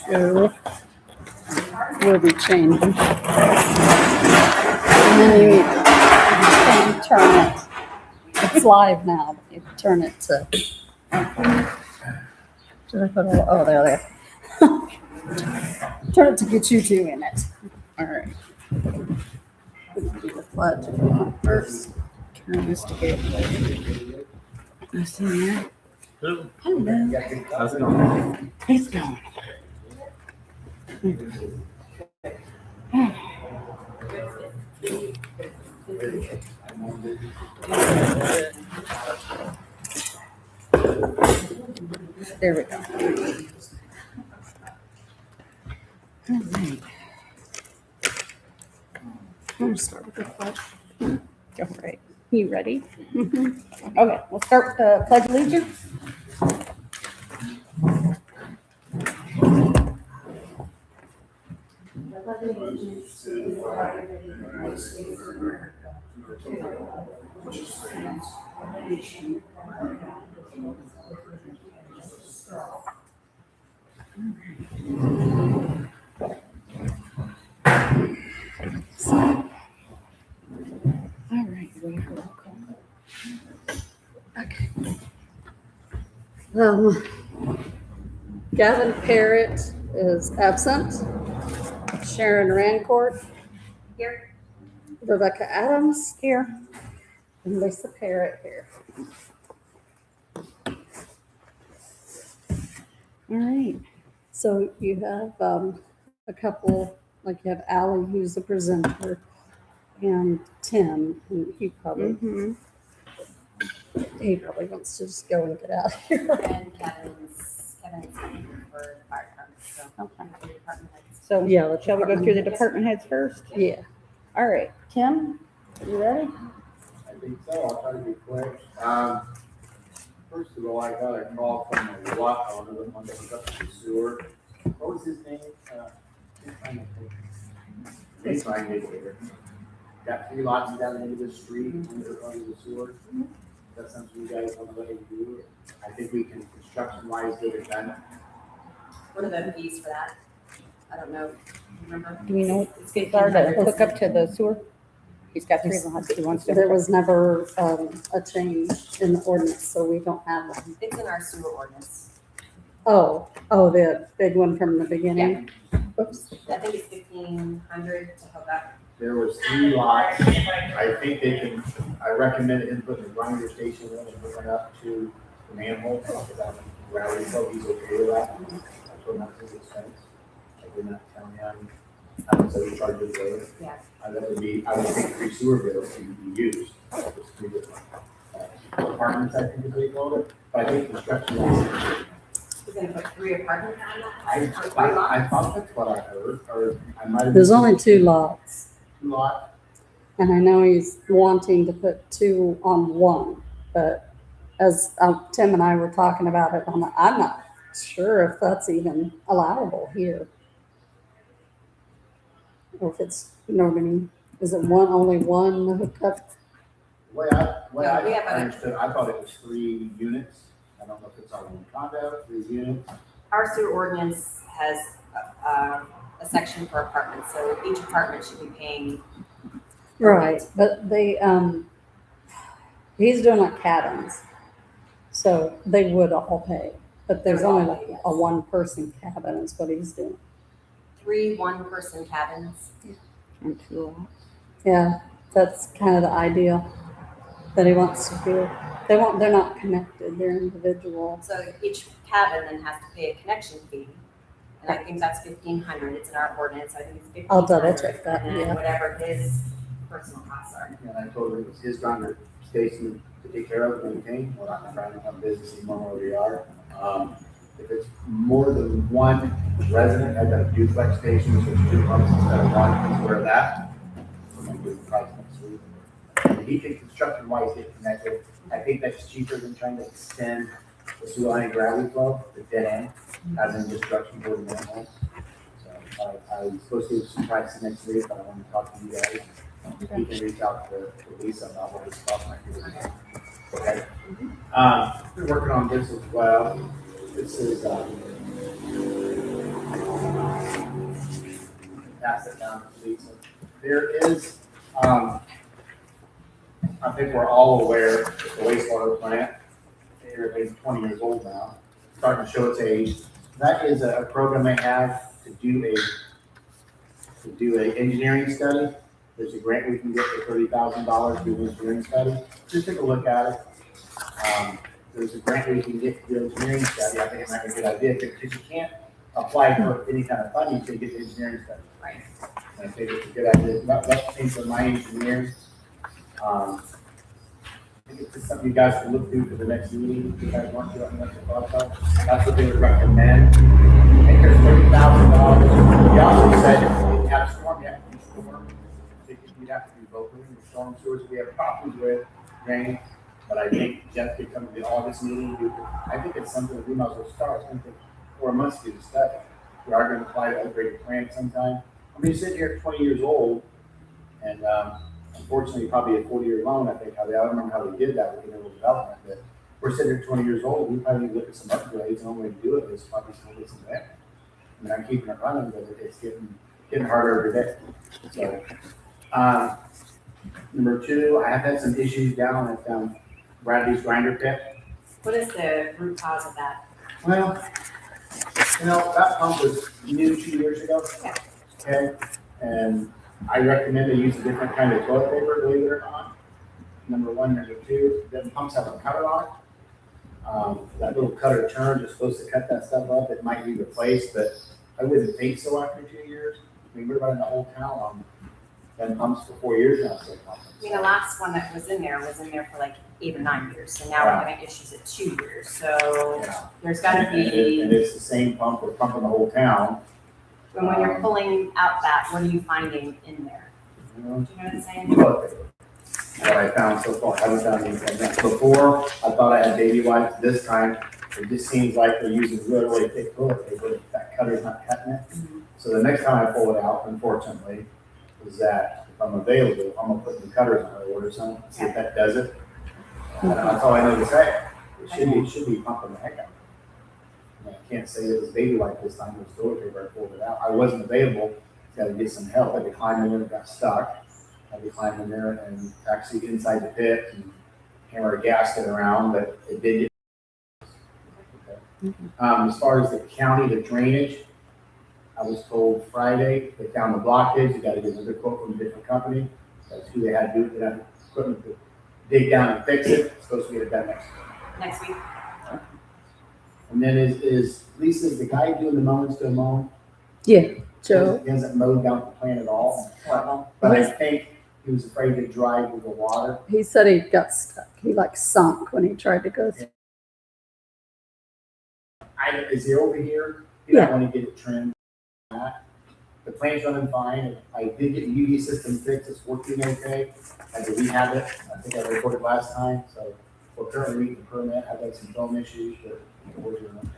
So we'll be changing. And then you turn it. It's live now. But you turn it to. Should I put a, oh, there. Turn it to get you two in it. All right. We'll do the pledge if you want first. Turn this to get. I see that. Hello. Hello. How's it going? It's going. There we go. All right. I'm going to start with the pledge. All right. You ready? Okay, we'll start with the pledge of allegiance. All right, you ready for roll call? Okay. Gavin Parrott is absent. Sharon Rancourt. Here. Rebecca Adams. Here. And Lisa Parrott here. All right. So you have a couple, like you have Allie, who's the presenter, and Tim, and he probably wants to just go and get out of here. And Kevin's for the fire department, so. Okay. the department heads. So Yeah, shall we go through the department heads first? Yeah. All right, Tim, you ready? I think so. I'll try to be quick. First of all, I got a call from a lot owner, the one that was up in the sewer. What was his name? He's my neighbor. Got 3 lots down the end of the street, under the sewer. That's something you guys want to let him do. I think we can construction wise get it done. What are the fees for that? I don't know. Remember? Do we know what It's these are to hook up to the sewer? He's got 3 lots he wants to. There was never a change in the ordinance, so we don't have one. It's in our sewer ordinance. Oh, the big one from the beginning. Oops. I think it's 1,500 to hook up. There was 3 lots. I think they can, I recommend him putting the grinder station in and hooking up to the manhole. Gravity, so he's okay with that. That's what not his expense. Like we're not telling him, so he charges the road. Yeah. That would be, I would think 3 sewer bills to be used. It's 3 different apartments, I think is what they call it. But I think construction is. We're gonna put 3 apartments on that? Or 3 lots? I thought that's what I heard, or I might have. There's only 2 lots, 2 lots. and I know he's wanting to put 2 on 1, but as Tim and I were talking about it, I'm not sure if that's even allowable here. Or if it's, you know what I mean? Is it only one hookup? Way No, we I have other- understood, I thought it was 3 units. I don't know if it's all one condo, 3 units. Our sewer ordinance has a section for apartments, so each apartment should be paying. Right, but they, he's doing like cabins, so they would all pay, but there's only like a 1-person cabin is what he's doing. 3 one-person cabins. And 2 lots. Yeah, that's kind of the idea that he wants to do. They're not connected, they're individual. So each cabin then has to pay a connection fee. And I think that's 1,500. It's in our ordinance. I think it's 1,500. I'll double check that, And then yeah. whatever his personal costs are. And I told her it was his grinder station to take care of and maintain. We're not trying to have business anymore where we are. If it's more than 1 resident, I've got a duplex station, so it's 2 pumps instead of 1, he's aware of that. We're gonna do the price next week. And he can construction wise get connected. I think that's cheaper than trying to extend the sewer line gravity flow, the dead end, as in destruction for the manholes. So I was supposed to give some prices next week, but I want to talk to you guys. You can reach out to Lisa about what his thoughts might be. Okay. We're working on this as well. This is, pass it down to Lisa. There is, I think we're all aware that the wastewater plant, it's 20 years old now, starting to show its age. That is a program they have to do a engineering study. There's a grant we can get for $30,000 to do an engineering study. Just take a look at it. There's a grant we can get to do an engineering study. I think it might be a good idea because you can't apply for any kind of funding to get the engineering study. Right. And I think it's a good idea. That came from my engineers. I think it's just something you guys can look through for the next meeting. If you guys want to, I think that's your thoughts on. That's what they would recommend. I think there's $30,000. He also said if you have a storm, you have to do storm. You'd have to do both of them, the storm sewers we have problems with, drainage. But I think Jeff could come to the August meeting. I think it's something that we might as well start. It's going to take 4 months to do the study. We are going to apply to upgrade the plant sometime. I mean, you sit here at 20 years old, and unfortunately, probably a 40-year loan. I don't remember how they did that with the development. But we're sitting here 20 years old. We probably need to look at some upgrades. The only way to do it is probably still get some damage. I mean, I'm keeping it running, but it's getting harder every day. So, number 2, I have had some issues down at Bradley's grinder pit. What is the root cause of that? Well, that pump was new 2 years ago. Yeah. Okay, and I recommend they use a different kind of toilet paper, believe it or not. Number 1, number 2, the pumps have a cutter on it. That little cutter turns is supposed to cut that stuff up. It might be replaced, but I wouldn't think so after 2 years. I mean, we're running the whole town on them pumps for 4 years now. So I mean, the last one that was in there for like 8 or 9 years, so now we're having issues at 2 years, so yeah. there's gotta And be, it's the same pump, we're pumping the whole town. when you're pulling out that, what are you finding in there? You know, Do you know what I'm saying? toilet paper. What I found so far, I haven't found anything else. Before, I thought I had baby wipes. This time, it just seems like they're using really, really thick toilet paper. That cutter's not cutting it. So the next time I pull it out, unfortunately, is that if I'm available, I'm gonna put the cutters on or order some, see if that does it. And that's all I know to say. It should be pumping the heck out of it. I can't say it was baby wipe this time. It was toilet paper. I pulled it out. I wasn't available. Got to get some help. I had to climb in there and got stuck. I had to climb in there and actually inside the pit and hammer a gasket around, but it did get. Okay. As far as the county, the drainage, I was told Friday they found the blockage. You got to get another quote from a different company. That's who they had to do it. They had equipment to dig down and fix it. It's supposed to get it done next week. And then is Lisa's the guy doing the mowing still mowing? Yeah, Joe. He hasn't mowed down the plant at all. But I think he was afraid to drive with the water. He said he got stuck. He like sunk when he tried to go through. Is he over here? He don't want to get it trimmed. The plant's running fine. I did get the UV system fixed. It's working okay. I had to rehab it. I think I reported last time. So we're currently reading the permit. I've had some foam issues, but we're doing okay.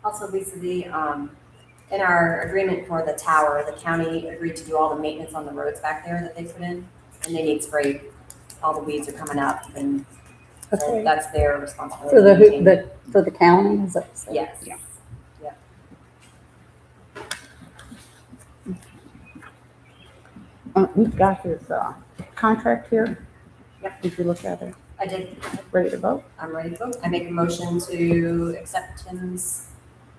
Also, Lisa, in our agreement for the tower, the county agreed to do all the maintenance on the roads back there that they put in, and they need spray. All the weeds are coming up, and so Okay. that's their responsibility. For to maintain. for the county, is that what you said? Yes. Yeah. We've got his contract here. Yep. Did you look at it? I did. Ready to vote? I'm ready to vote. I make a motion to accept Tim's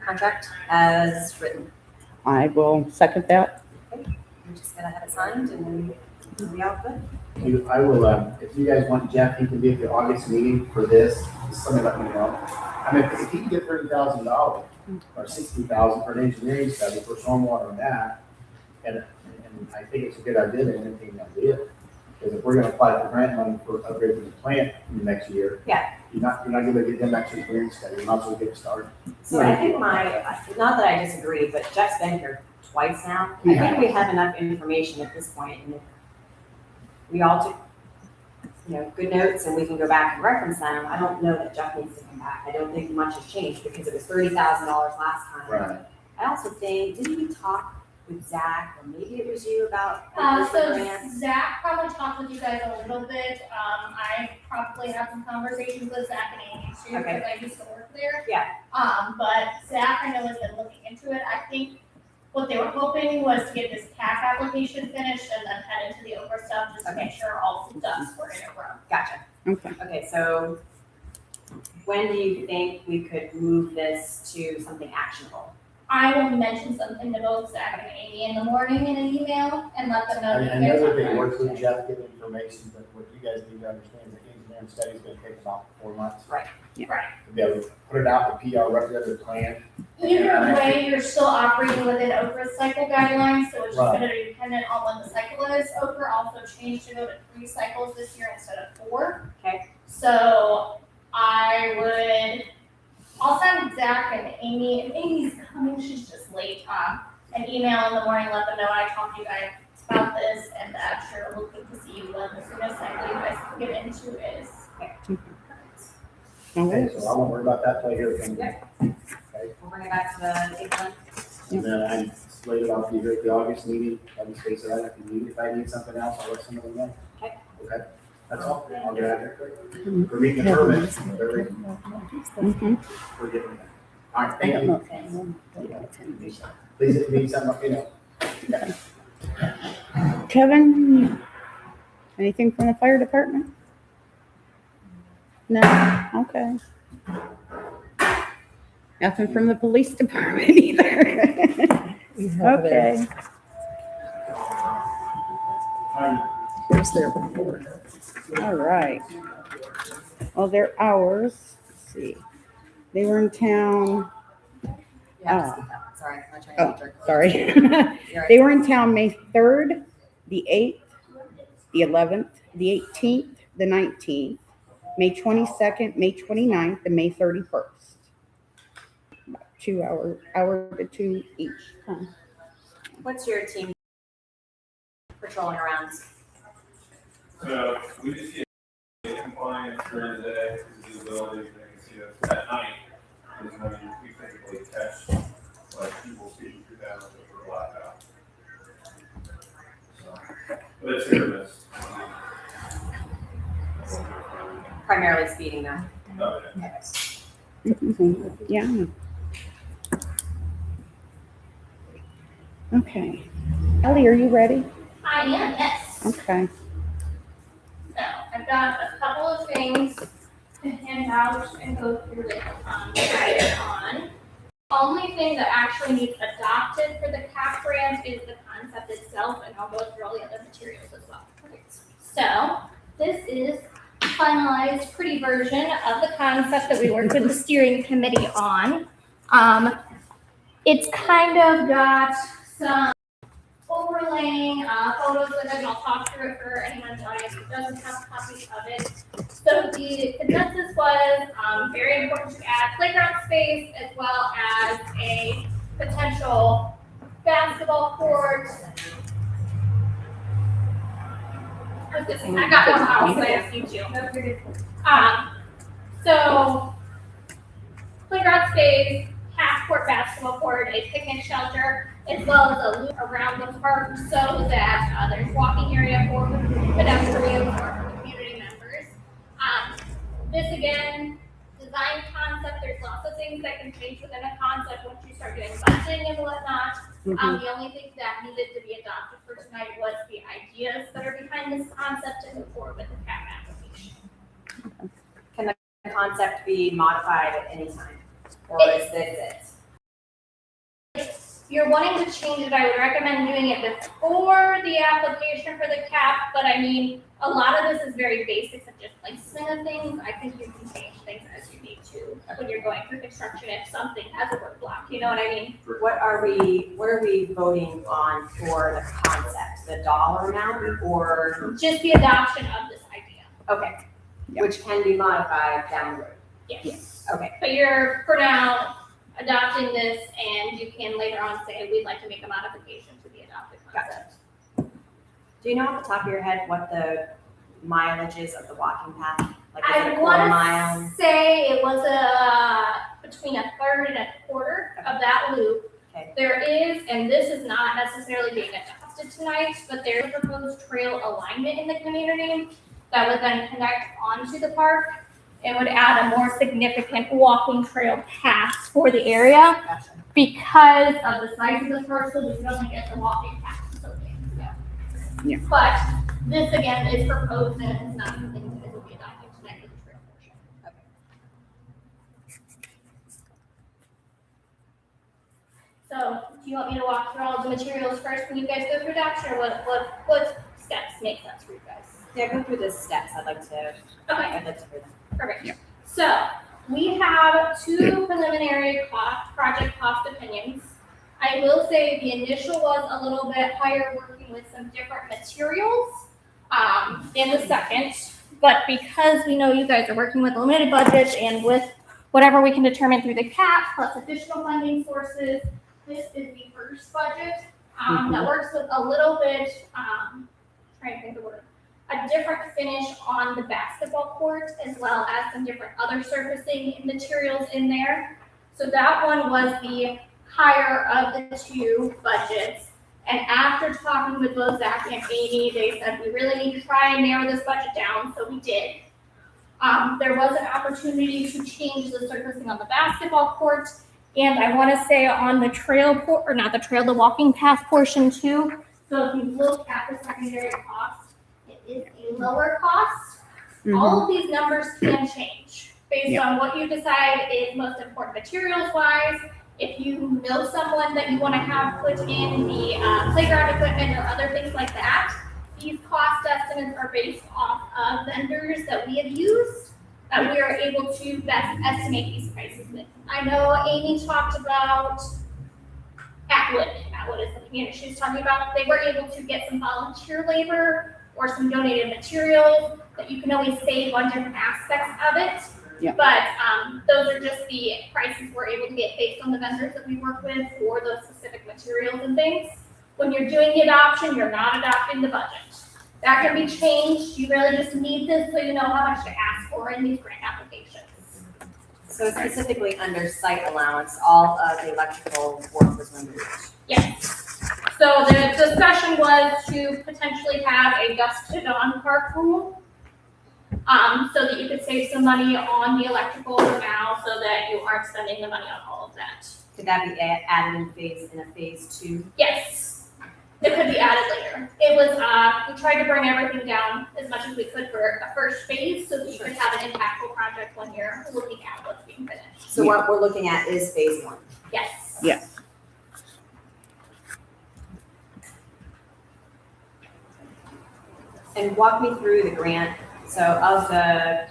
contract as written. I will second that. I'm just gonna have it signed and then we all good. I will, if you guys want Jeff, he can be at the August meeting for this. Just somebody let me know. I mean, if he can get $30,000 or $60,000 for an engineering study for stormwater and that, and I think it's a good idea to entertain that deal. Because if we're gonna apply for grant money for upgrading the plant in the next year. Yeah. You're not gonna get them actually engineering study. You might as well get it started. So I think not that I disagree, but Jeff's been here twice now. I Yeah. think we have enough information at this point, and if we all took, good notes and we can go back and reference them, I don't know that Jeff needs to come back. I don't think much has changed because it was $30,000 last time. Right. I also think, didn't we talk with Zach, or maybe it was you about the So grant? Zach probably talked with you guys a little bit. I probably had some conversations with Zach and Amy too, Okay. because I used to work there. Yeah. But Zach, I know, has been looking into it. I think what they were hoping was to get this CAC application finished and then head into the Oprah stuff, just to make sure all the ducks were in a row. Gotcha. Okay. Okay, so when do you think we could move this to something actionable? I will mention something to both Zach and Amy in the morning in an email and let them know. I that I there's know that they something. worked with Jeff, get information, but what you guys need to understand is the engineering study's gonna take about 4 months. Right. Yeah. Right. To be able to put it out, the PR representative plan. Either way, you're still operating within Oprah's cycle guidelines, so it's just Right. gonna be dependent on when the cycle is. Oprah also changed to go to 3 cycles this year instead of 4. Okay. So I'll send Zach and Amy, if Amy's coming, she's just late, an email in the morning, let them know I talked to you guys about this, and that sure we'll look to see when the soonest cycle you guys can get into is. Okay, so I won't worry about that till I hear from you. Yeah. Okay, We'll bring it back to the table. and then I slated off you here at the August meeting, I'll be space that if you need, if I need something else, I'll let somebody know. Okay. Okay, that's all, I'll get out there quick. We're meeting the permits, whatever, Mhm. we're getting that. All right, thank you. Please, if you need something, you know. Kevin, anything from the fire department? No, okay. Nothing from the police department either. Okay. Here's their report. All right. Well, their hours, let's see. They were in town, Yeah, speak up. Sorry, I'm not trying to oh, interrupt. sorry. You're right. They were in town May 3rd, the 8th, the 11th, the 18th, the 19th, May 22nd, May 29th, and May 31st. About 2 hour to 2 each time. What's your team patrolling around? So we just get compliance during the day, visibility, they can see us at night. Is when we typically catch, like, people speeding through town if we're blacked out. So, but it's hit or miss. Primarily speeding though. Okay. Yeah. Okay. Ellie, are you ready? I am, yes. Okay. So I've got a couple of things to hand out and go through with on. Only thing that actually needs adopted for the CAP grant is the concept itself, and I'll go through all the other materials as well. So this is a finalized pretty version of the concept that we worked with the steering committee on. It's kind of got some overlaying photos with it, and I'll talk through it for anyone in the audience who doesn't have copies of it. So the consensus was very important to add playground space as well as a potential basketball court. I got one house, so I have you too. So playground space, half-court basketball court, a picnic shelter, as well as a loop around the park so that there's walking area for pedestrians or for community members. This again, design concept, there's lots of things that can change within a concept once you start doing budgeting and whatnot. The only thing that needed to be adopted for tonight was the ideas that are behind this concept to move forward with the CAP application. Can the concept be modified at any time? Or is this it? If you're wanting to change it, I would recommend doing it before the application for the CAP, but I mean, a lot of this is very basic, such as placement of things. I think you can change things as you need to when you're going through construction if something has a word block, you know what I mean? What are we voting on for the concept? The dollar amount or, Just the adoption of this idea. okay, Yeah. which can be modified down the road? Yes. Okay, But you're, for now, adopting this, and you can later on say, we'd like to make a modification to the adopted concept. do you know off the top of your head what the mileage is of the walking path? Like, is it a I quarter want mile? to say it was between a third and a quarter of that loop. Okay. There is, and this is not necessarily being adopted tonight, but there's a proposed trail alignment in the community that would then connect onto the park. It would add a more significant walking trail path for the area. Gotcha. Because of the size of the parcel, we could only get the walking path so big, yeah. Yeah. But this again is proposed and it's not something that will be adopted tonight with the trail portion. So, do you want me to walk through all the materials first when you guys go through adoption, or what steps make sense for you guys? Yeah, go through the steps. I'd like to hear them. Perfect. Yeah. So, we have two preliminary project cost opinions. I will say the initial was a little bit higher, working with some different materials in the second. But because we know you guys are working with a limited budget and with whatever we can determine through the cap plus additional funding sources, this is the first budget that works with a little bit, trying to think of the word, a different finish on the basketball court, as well as some different other surfacing materials in there. So that one was the higher of the two budgets. And after talking with both Zach and Amy, they said we really need to try and narrow this budget down, so we did. There was an opportunity to change the surfacing on the basketball court, and I want to say on the the walking path portion too. So if you look at the secondary cost, it is a lower cost. All of these numbers can change based on what you decide is most important materials wise. If you know someone that you want to have put in the playground equipment or other things like that, these cost estimates are based off of vendors that we have used, that we are able to best estimate these prices with. I know Amy talked about Atwood is the community she was talking about. They were able to get some volunteer labor or some donated materials that you can always save on different aspects of it. Yeah. But those are just the prices we're able to get based on the vendors that we work with for those specific materials and things. When you're doing the adoption, you're not adopting the budget. That can be changed. You really just need this so you know how much to ask for in these grant applications. So specifically under site allowance, all of the electrical work was removed. Yes. So the discussion was to potentially have a dusk to dawn park rule. So that you could save some money on the electrical now so that you aren't spending the money on all of that. Could that be added in a phase 2? Yes. It could be added later. It was, we tried to bring everything down as much as we could for a first phase so that you could have an impactful project when you're looking at what's being finished. So what we're looking at is phase 1. Yes. Yes. And walk me through the grant. So of the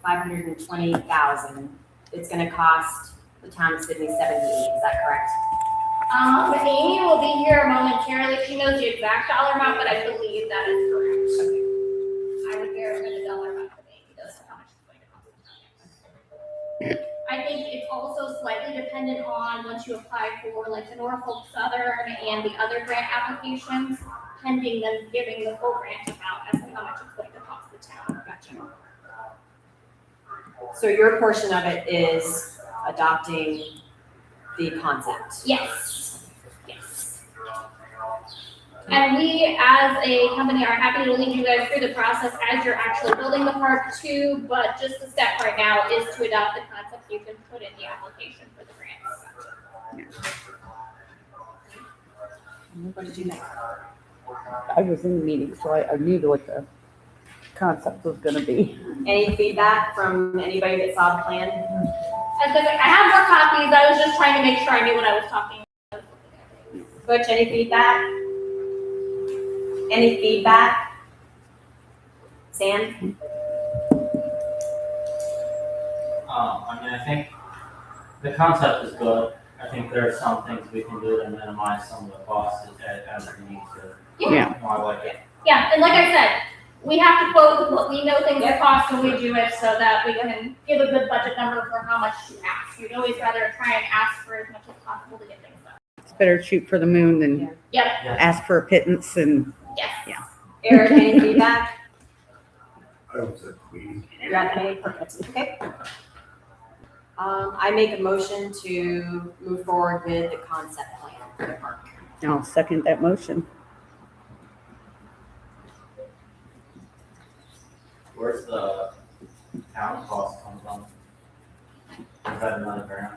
520,000, it's going to cost the town of Sydney 78. Is that correct? Amy will be here momentarily. She knows the exact dollar amount, but I believe that is correct. I would verify the dollar amount with Amy, though, so how much it's going to cost. I think it's also slightly dependent on once you apply for like the Norfolk Southern and the other grant applications, pending them giving the full grant amount as to how much it's going to cost the town. Gotcha. So your portion of it is adopting the concept. Yes. Yes. And we, as a company, are happy to lead you guys through the process as you're actually building the park too, but just the step right now is to adopt the concept so you can put in the application for the grants. What did you think? I was in the meeting, so I knew what the concept was gonna be. Any feedback from anybody that saw the plan? I said, I have more copies, I was just trying to make sure I knew what I was talking about. Butch, any feedback? Any feedback? Sam? I think the concept is good. I think there are some things we can do to minimize some of the costs as we need to. Yeah. I like it. Yeah, and like I said, we have to quote what we know things will cost when we do it so that we can give a good budget number for how much to ask. We'd always rather try and ask for as much as possible to get things done. It's better to shoot for the moon than Yep, ask for a pittance and yes. Yeah. Eric, any feedback? I was at the meeting. You're at the meeting, perfect, okay. I make a motion to move forward with the concept plan for the park. I'll second that motion. Where's the town cost come from? Is that another grant?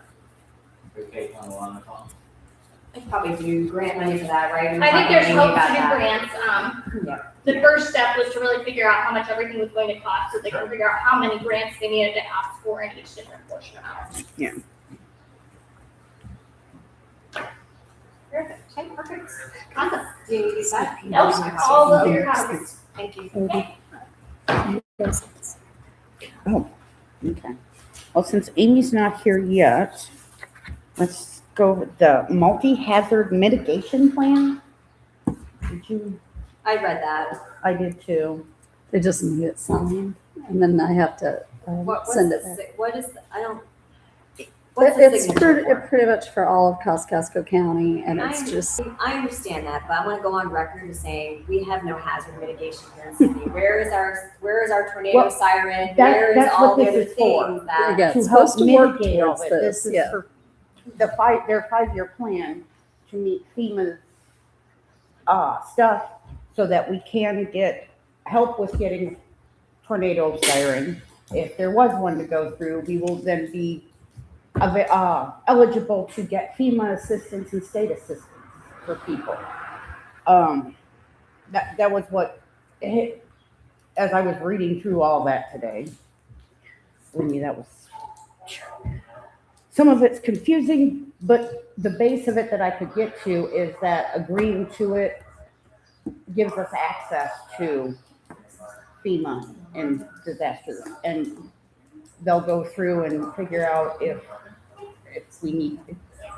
For K-21 or something? I could probably do grant money for that, right? We I think talked there's mainly hope about to do that. grants. Yeah. The first step was to really figure out how much everything was going to cost, so they can figure out how many grants they needed to ask for in each different portion of it. Yeah. Perfect. Okay, perfect. Awesome. Do you need that? Nope, all of your comments. Thank you. Okay. Well, since Amy's not here yet, let's go with the multi-hazard mitigation plan. Did you? I read that. I did too. They just need it signed, and then I have to What's send the it back. what is, I don't. What's the It's signature for? pretty much for all of Kosciuszko County, and it's just, I understand that, but I want to go on record as saying, we have no hazard mitigation here in Sydney. Where is our tornado Well, siren? that- Where is that's all what the this other is for. things that? yeah, To it's help supposed to work mitigate all towards of it. this, This is yeah. for their 5-year plan to meet FEMA's stuff so that we can get help with getting tornado siren. If there was one to go through, we will then be eligible to get FEMA assistance and state assistance for people. That was what hit as I was reading through all that today. Believe me, that was some of it's confusing, but the base of it that I could get to is that agreeing to it gives us access to FEMA and disaster, and they'll go through and figure out if we need,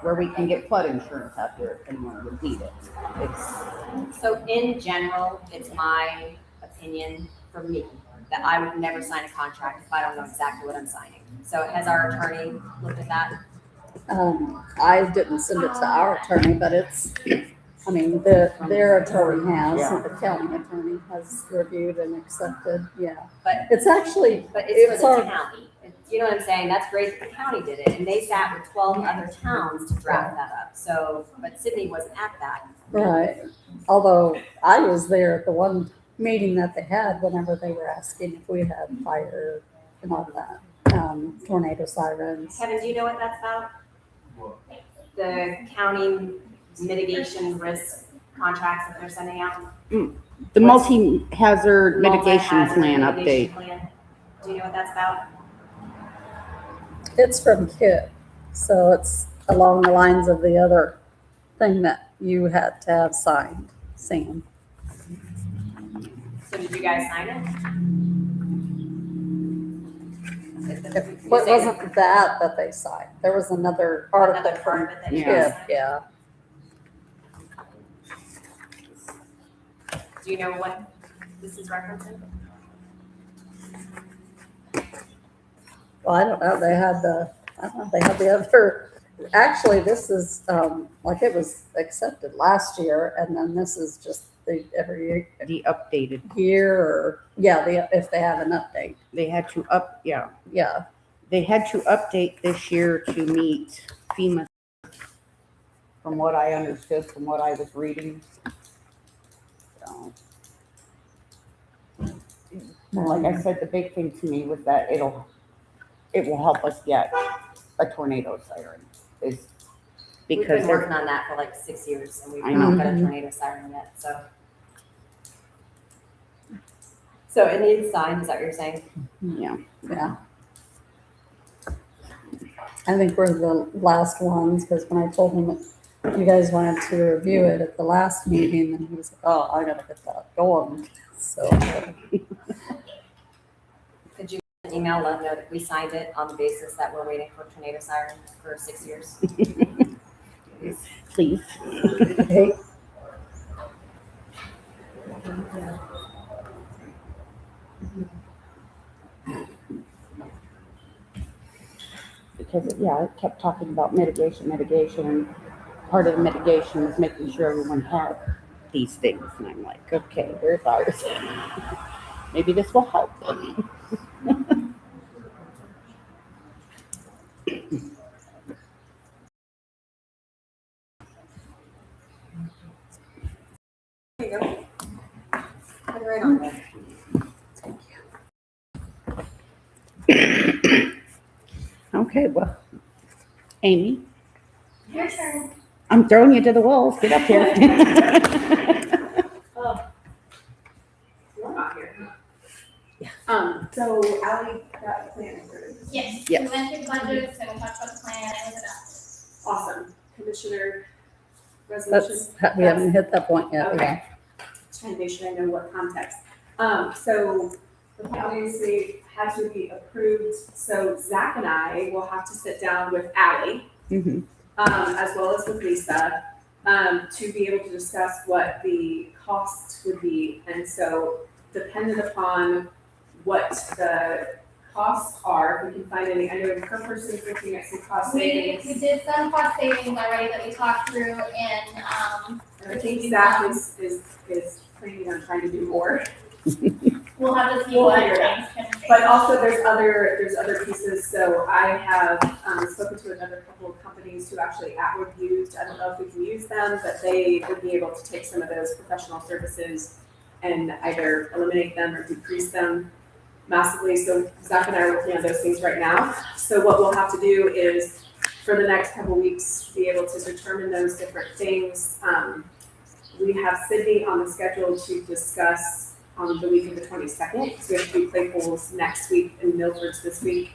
where we can get flood insurance out there if anyone would need it. It's, So in general, it's my opinion for me that I would never sign a contract if I don't know exactly what I'm signing. So has our attorney looked at that? I didn't send it to our attorney, but it's, I mean, their attorney has, Yeah. the county attorney has reviewed and accepted, yeah. But It's actually, But it's It's for our- the county. You know what I'm saying? That's great that the county did it, and they sat with 12 other towns to draft that up. So, but Sydney wasn't at that. right, although I was there at the one meeting that they had whenever they were asking if we had fire and all that, tornado sirens. Kevin, do you know what that's about? The county mitigation risk contracts that they're sending out? the multi-hazard mitigation Multi-hazard plan mitigation update. plan. Do you know what that's about? It's from KIT, so it's along the lines of the other thing that you had to have signed, Sam. So did you guys sign it? It wasn't that they signed, there was another article Another part from of it that you KIT, guys signed? yeah. Do you know what this is referencing? Well, I don't know, they had the other, actually, this is, like it was accepted last year, and then this is just every The updated, year, or, yeah, if they have an update, they had to yeah. they had to update this year to meet FEMA. From what I understood, from what I was reading. So, like I said, the big thing to me was that it will help us get a tornado siren. Is We've because been they're, working on that for like 6 years, and we've I not know. got a tornado siren yet, so. So it needs signed, is that what you're saying? yeah, Yeah. I think we're the last ones, because when I told him that you guys wanted to review it at the last meeting, and he was like, oh, I gotta get that going, so. Could you email, let them know that we signed it on the basis that we're waiting for tornado siren for 6 years? please. Okay. Because, yeah, it kept talking about mitigation, and part of the mitigation was making sure everyone had these things. And I'm like, okay, where's ours? Maybe this will help. Okay, well, Amy, Your turn. I'm throwing you to the wolves. Get up here. You're not here. So Ally got the plan approved. Yes, Yes. we went through budgets and we talked about the plan and it was adopted. Awesome. Commissioner resolution. We haven't hit that point yet. Okay. Just trying to make sure I know what context. So the plan obviously had to be approved, so Zach and I will have to sit down with Ally, Mhm. as well as with Lisa, to be able to discuss what the cost would be. And so dependent upon what the costs are, if we can find any, I know per person is looking at some cost We savings. did some cost savings already that we talked through and, And I think Zach is planning on trying to do more. we'll have to see We'll what figure it out. things can. But also there's other pieces, so I have, spoken to another couple of companies who actually Atwood used, I don't know if we can use them, but they would be able to take some of those professional services and either eliminate them or decrease them massively, so Zach and I are working on those things right now. So what we'll have to do is, for the next couple weeks, be able to determine those different things. We have Sydney on the schedule to discuss on the week of the 22nd, so we have to do Claypool's next week and Milford's this week.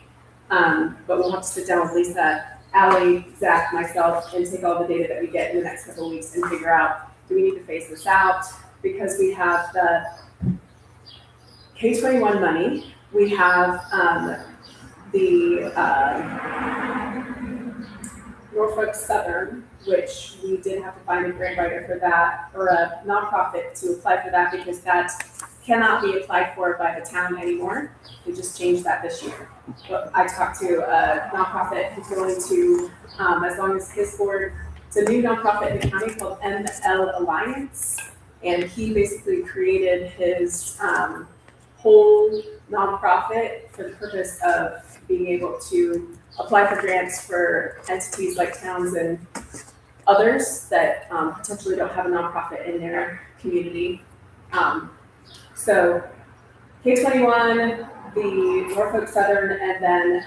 But we'll have to sit down with Lisa, Ally, Zach, myself, and take all the data that we get in the next couple of weeks and figure out, do we need to phase this out? Because we have the K-21 money, we have the Norfolk Southern, which we did have to find a grant writer for that, or a nonprofit to apply for that, because that cannot be applied for by the town anymore. We just changed that this year. But I talked to a nonprofit who's willing to, as long as his board, it's a new nonprofit in the county called ML Alliance. And he basically created his whole nonprofit for the purpose of being able to apply for grants for entities like towns and others that potentially don't have a nonprofit in their community. So K-21, the Norfolk Southern, and then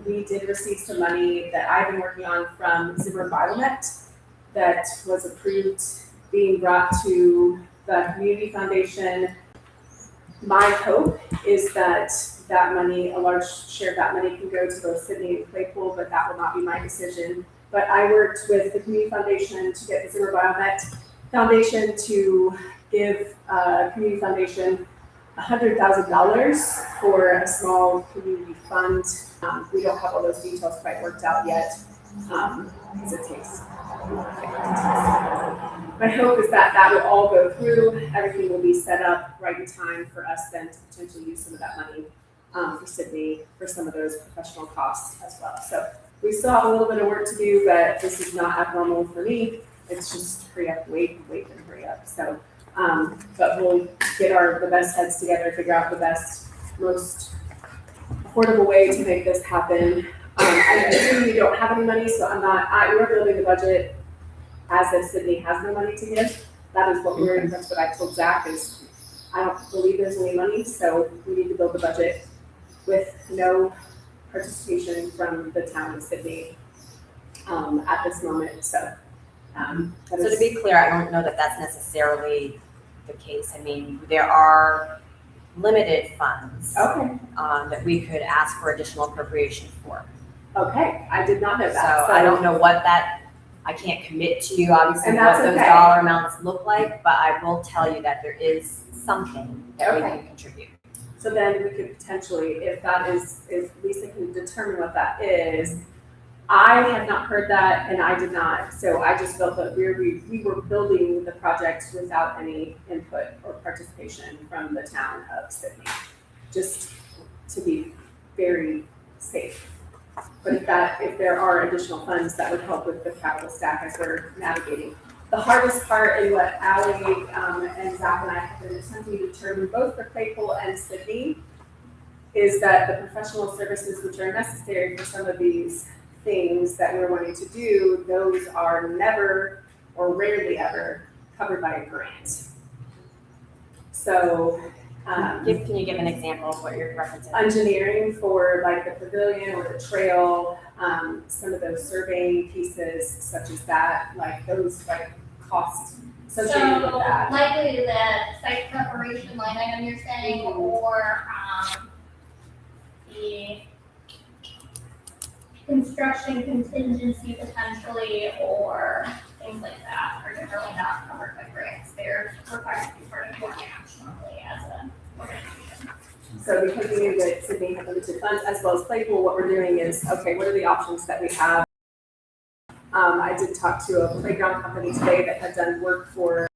we did receive some money that I've been working on from Zimmer Biomet that was approved, being brought to the Community Foundation. My hope is that that money, a large share of that money can go to both Sydney and Claypool, but that will not be my decision. But I worked with the Community Foundation to get the Zimmer Biomet Foundation to give Community Foundation $100,000 for a small community fund. We don't have all those details quite worked out yet, because it takes. My hope is that that will all go through, everything will be set up right in time for us then to potentially use some of that money for Sydney, for some of those professional costs as well. So we still have a little bit of work to do, but this is not abnormal for me. It's just hurry up, wait, and hurry up. So, but we'll get the best heads together, figure out the best, most affordable way to make this happen. I assume you don't have any money, so we're building the budget as if Sydney has no money to give. That's what I told Zach is, I don't believe there's any money, so we need to build the budget with no participation from the town of Sydney, at this moment, so. So to be clear, I don't know that that's necessarily the case. I mean, there are limited funds Okay, that we could ask for additional appropriation for. okay, I did not know So that. I don't know what that, I can't commit to you obviously And what that's those okay. dollar amounts look like, but I will tell you that there is something that we Okay. can contribute. So then we could potentially, if Lisa can determine what that is, I had not heard that and I did not, so I just felt that we were building the project without any input or participation from the town of Sydney, just to be very safe. But if there are additional funds that would help with the capital stack as we're navigating. The hardest part in what Ally and Zach and I have been attempting to determine both for Claypool and Sydney is that the professional services which are necessary for some of these things that we're wanting to do, those are never or rarely ever covered by a grant. So Can you give an example of what you're referencing? Engineering for like the pavilion or the trail, some of those surveying pieces such as that, like those like costs associated with So that. likely the site preparation line item you're saying, or, the construction contingency potentially, or things like that are generally not covered by grants. They're required to be part of your nationally as an organization. So because we knew that Sydney had limited funds as well as Claypool, what we're doing is, okay, what are the options that we have? I did talk to a playground company today that had done work for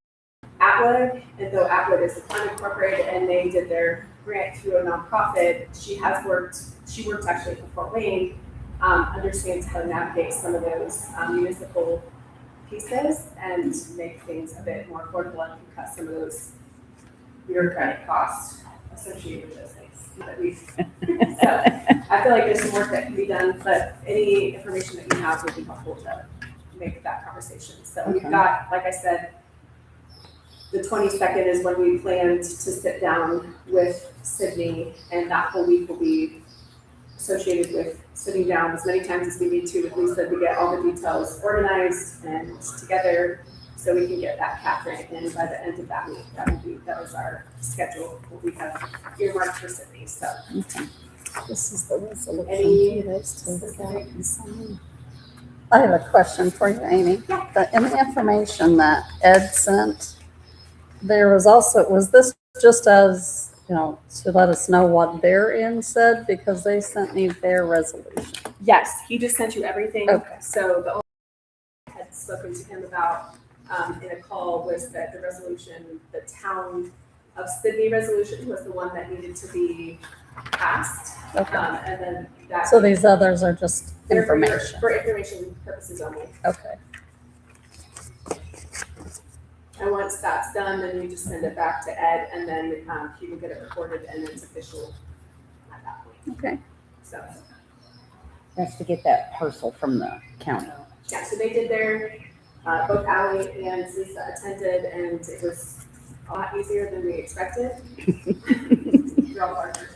Atwood, and though Atwood is unincorporated and they did their grant through a nonprofit, she worked actually for Fort Wayne, understands how to navigate some of those municipal pieces and make things a bit more affordable and cut some of those bureaucratic costs associated with those things that we've. So I feel like there's some work that can be done, but any information that you have would be helpful to make that conversation. So we've Okay. got, like I said, the 22nd is when we planned to sit down with Sydney, and that whole week will be associated with sitting down as many times as we need to with Lisa to get all the details organized and together so we can get that cap grant in by the end of that week. That is our schedule, what we have earmarked for Sydney, so. This is the resolution. Any for those two that specific- I can sign. I have a question for you, Amy. In the information that Ed sent, there was also, was this just as, to let us know what their end said? Because they sent me their resolution. Yes, he just sent you everything. Okay. So the only thing I had spoken to him about in a call was that the resolution, the town of Sydney resolution was the one that needed to be passed. Okay. And then that. So these others are just they're for your- information. For information purposes only. Okay. And once that's done, then you just send it back to Ed, and then he will get it recorded, and it's official at that point. Okay. So, That's to get that parcel from the county. yeah, so they did their, both Ally and Lisa attended, and it was a lot easier than we expected. They're all partners.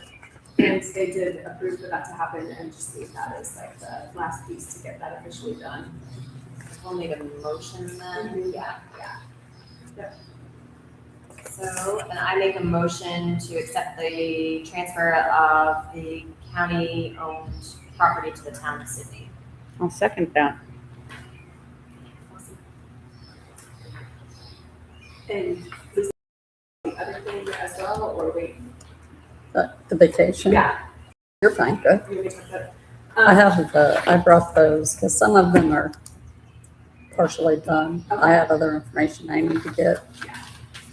And they did approve for that to happen, and just leave that as like the last piece to get that officially done. We'll need a motion then. Yeah. So then I make a motion to accept the transfer of the county-owned property to the town of Sydney. I'll second that. And Lisa, the other thing as well, or wait? The vacation. Yeah. You're fine. Good. You want me to talk about- I have I brought those because some of them are partially done. I have other information I need to get.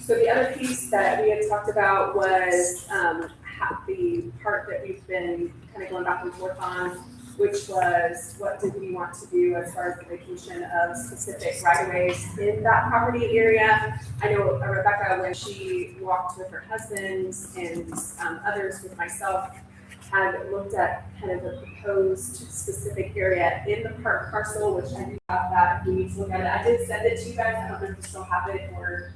So the other piece that we had talked about was the part that we've been kind of going back and forth on, which was what did we want to do as far as the vacation of specific right-of-ways in that property area. I know Rebecca, when she walked with her husband and others with myself, had looked at kind of a proposed specific area in the park parcel, which I do have that, if we need to look at it. I did send it to you guys, I don't know if you still have it, or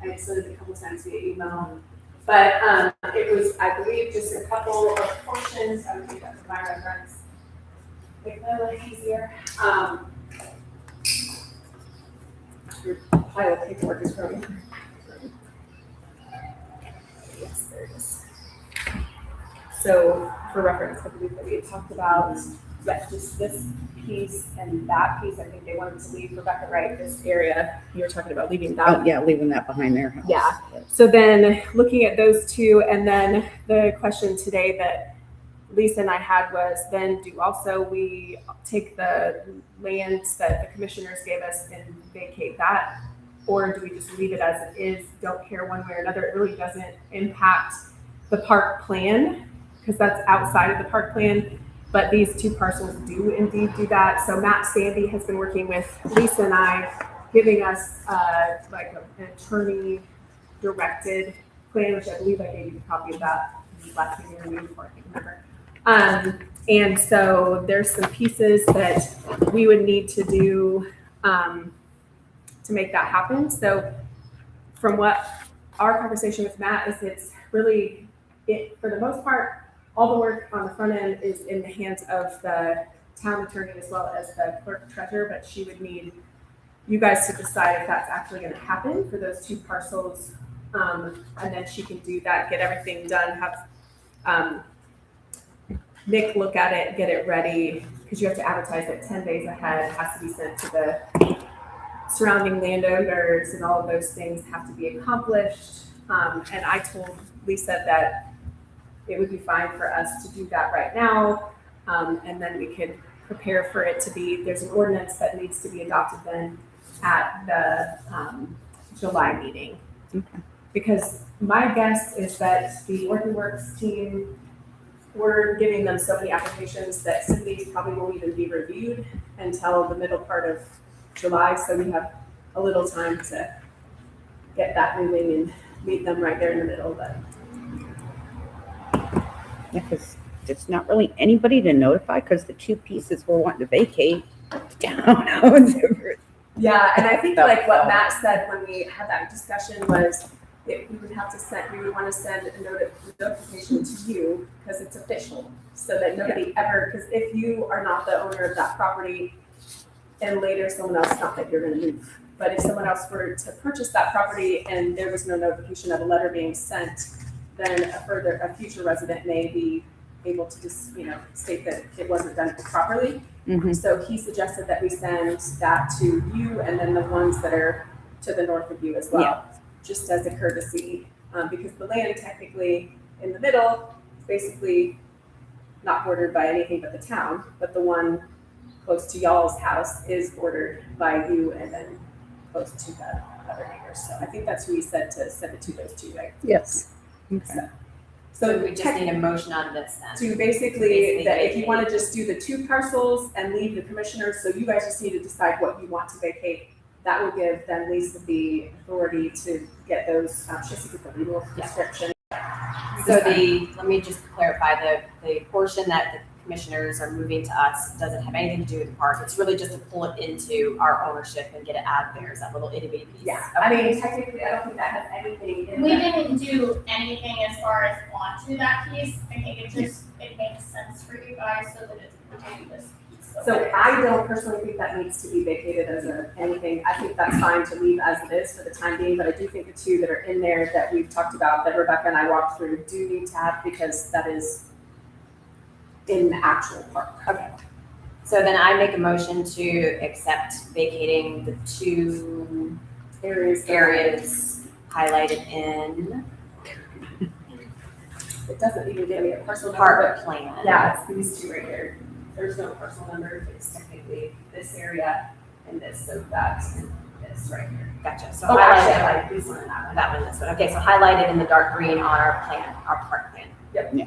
I sent it a couple times via email. But it was, I believe, just a couple of portions, I would think that was my reference. Make that a little easier. Your pile of paperwork is growing. Yes, there it is. So for reference, I believe that we had talked about, yes, just this piece and that piece, I think they wanted to leave Rebecca, right, this area, you were talking about leaving that. Oh, yeah, leaving that behind their house. Yeah. So then looking at those two, and then the question today that Lisa and I had was, then do also we take the lands that the commissioners gave us and vacate that? Or do we just leave it as it is, don't care one way or another? It really doesn't impact the park plan, because that's outside of the park plan. But these two parcels do indeed do that. So Matt Sandy has been working with Lisa and I, giving us like an attorney directed plan, which I believe I gave you a copy of that last meeting before, I can't remember. And so there's some pieces that we would need to do to make that happen. So from what our conversation with Matt is, it's really, for the most part, all the work on the front end is in the hands of the town attorney as well as the clerk treasurer, but she would need you guys to decide if that's actually gonna happen for those 2 parcels. And then she can do that, get everything done, have, Nick look at it, get it ready, because you have to advertise it 10 days ahead, it has to be sent to the surrounding landowners, and all of those things have to be accomplished. And I told Lisa that it would be fine for us to do that right now, and then we could prepare for it to be, there's an ordinance that needs to be adopted then at the July meeting. Okay. Because my guess is that the Working Works team, we're giving them so many applications that some of these probably won't even be reviewed until the middle part of July, so we have a little time to get that moving and meet them right there in the middle, but. Yeah, because there's not really anybody to notify because the 2 pieces we're wanting to vacate, the town owns it. Yeah, and I think like what Matt said when we had that discussion was that we would have to send, we would want to send a notification to you because it's official, so that nobody ever, because if you are not the owner of that property and later someone else, not that you're gonna move, but if someone else were to purchase that property and there was no notification of a letter being sent, then a future resident may be able to just, state that it wasn't done properly. Mhm. So he suggested that we send that to you and then the ones that are to the north of you as well, just as a courtesy, because the land technically in the middle is basically not bordered by anything but the town, but the one close to y'all's house is bordered by you and then close to the other neighbors. So I think that's who we said to send it to those 2, right? Yes. Okay. So we just need a motion on this then. To basically, that if you want to just do the 2 parcels and leave the commissioners, so you guys just need to decide what you want to vacate. That will give then Lisa the authority to get those, she has to get the legal description. So let me just clarify, the portion that the commissioners are moving to us doesn't have anything to do with the park. It's really just to pull it into our ownership and get it out of there, is that little itty bitty piece. Yeah, I mean, technically, I don't think that has anything in We there. didn't do anything as far as onto that piece. I think it makes sense for you guys so that it's really this piece. over So there. I don't personally think that needs to be vacated as anything. I think that's fine to leave as it is for the time being, but I do think the 2 that are in there that we've talked about, that Rebecca and I walked through, do need to have, because that is in the actual park. Okay. So then I make a motion to accept vacating the 2 areas highlighted in It doesn't even give me a parcel number, park plan. but yeah, it's these 2 right here. There's no parcel number, it's technically this area and this, so that's this right here. Gotcha. So Oh, actually, I highlighted, like this one and that one. that one, this one. Okay, so highlighted in the dark green on our plan, our park plan. Yep. Yeah.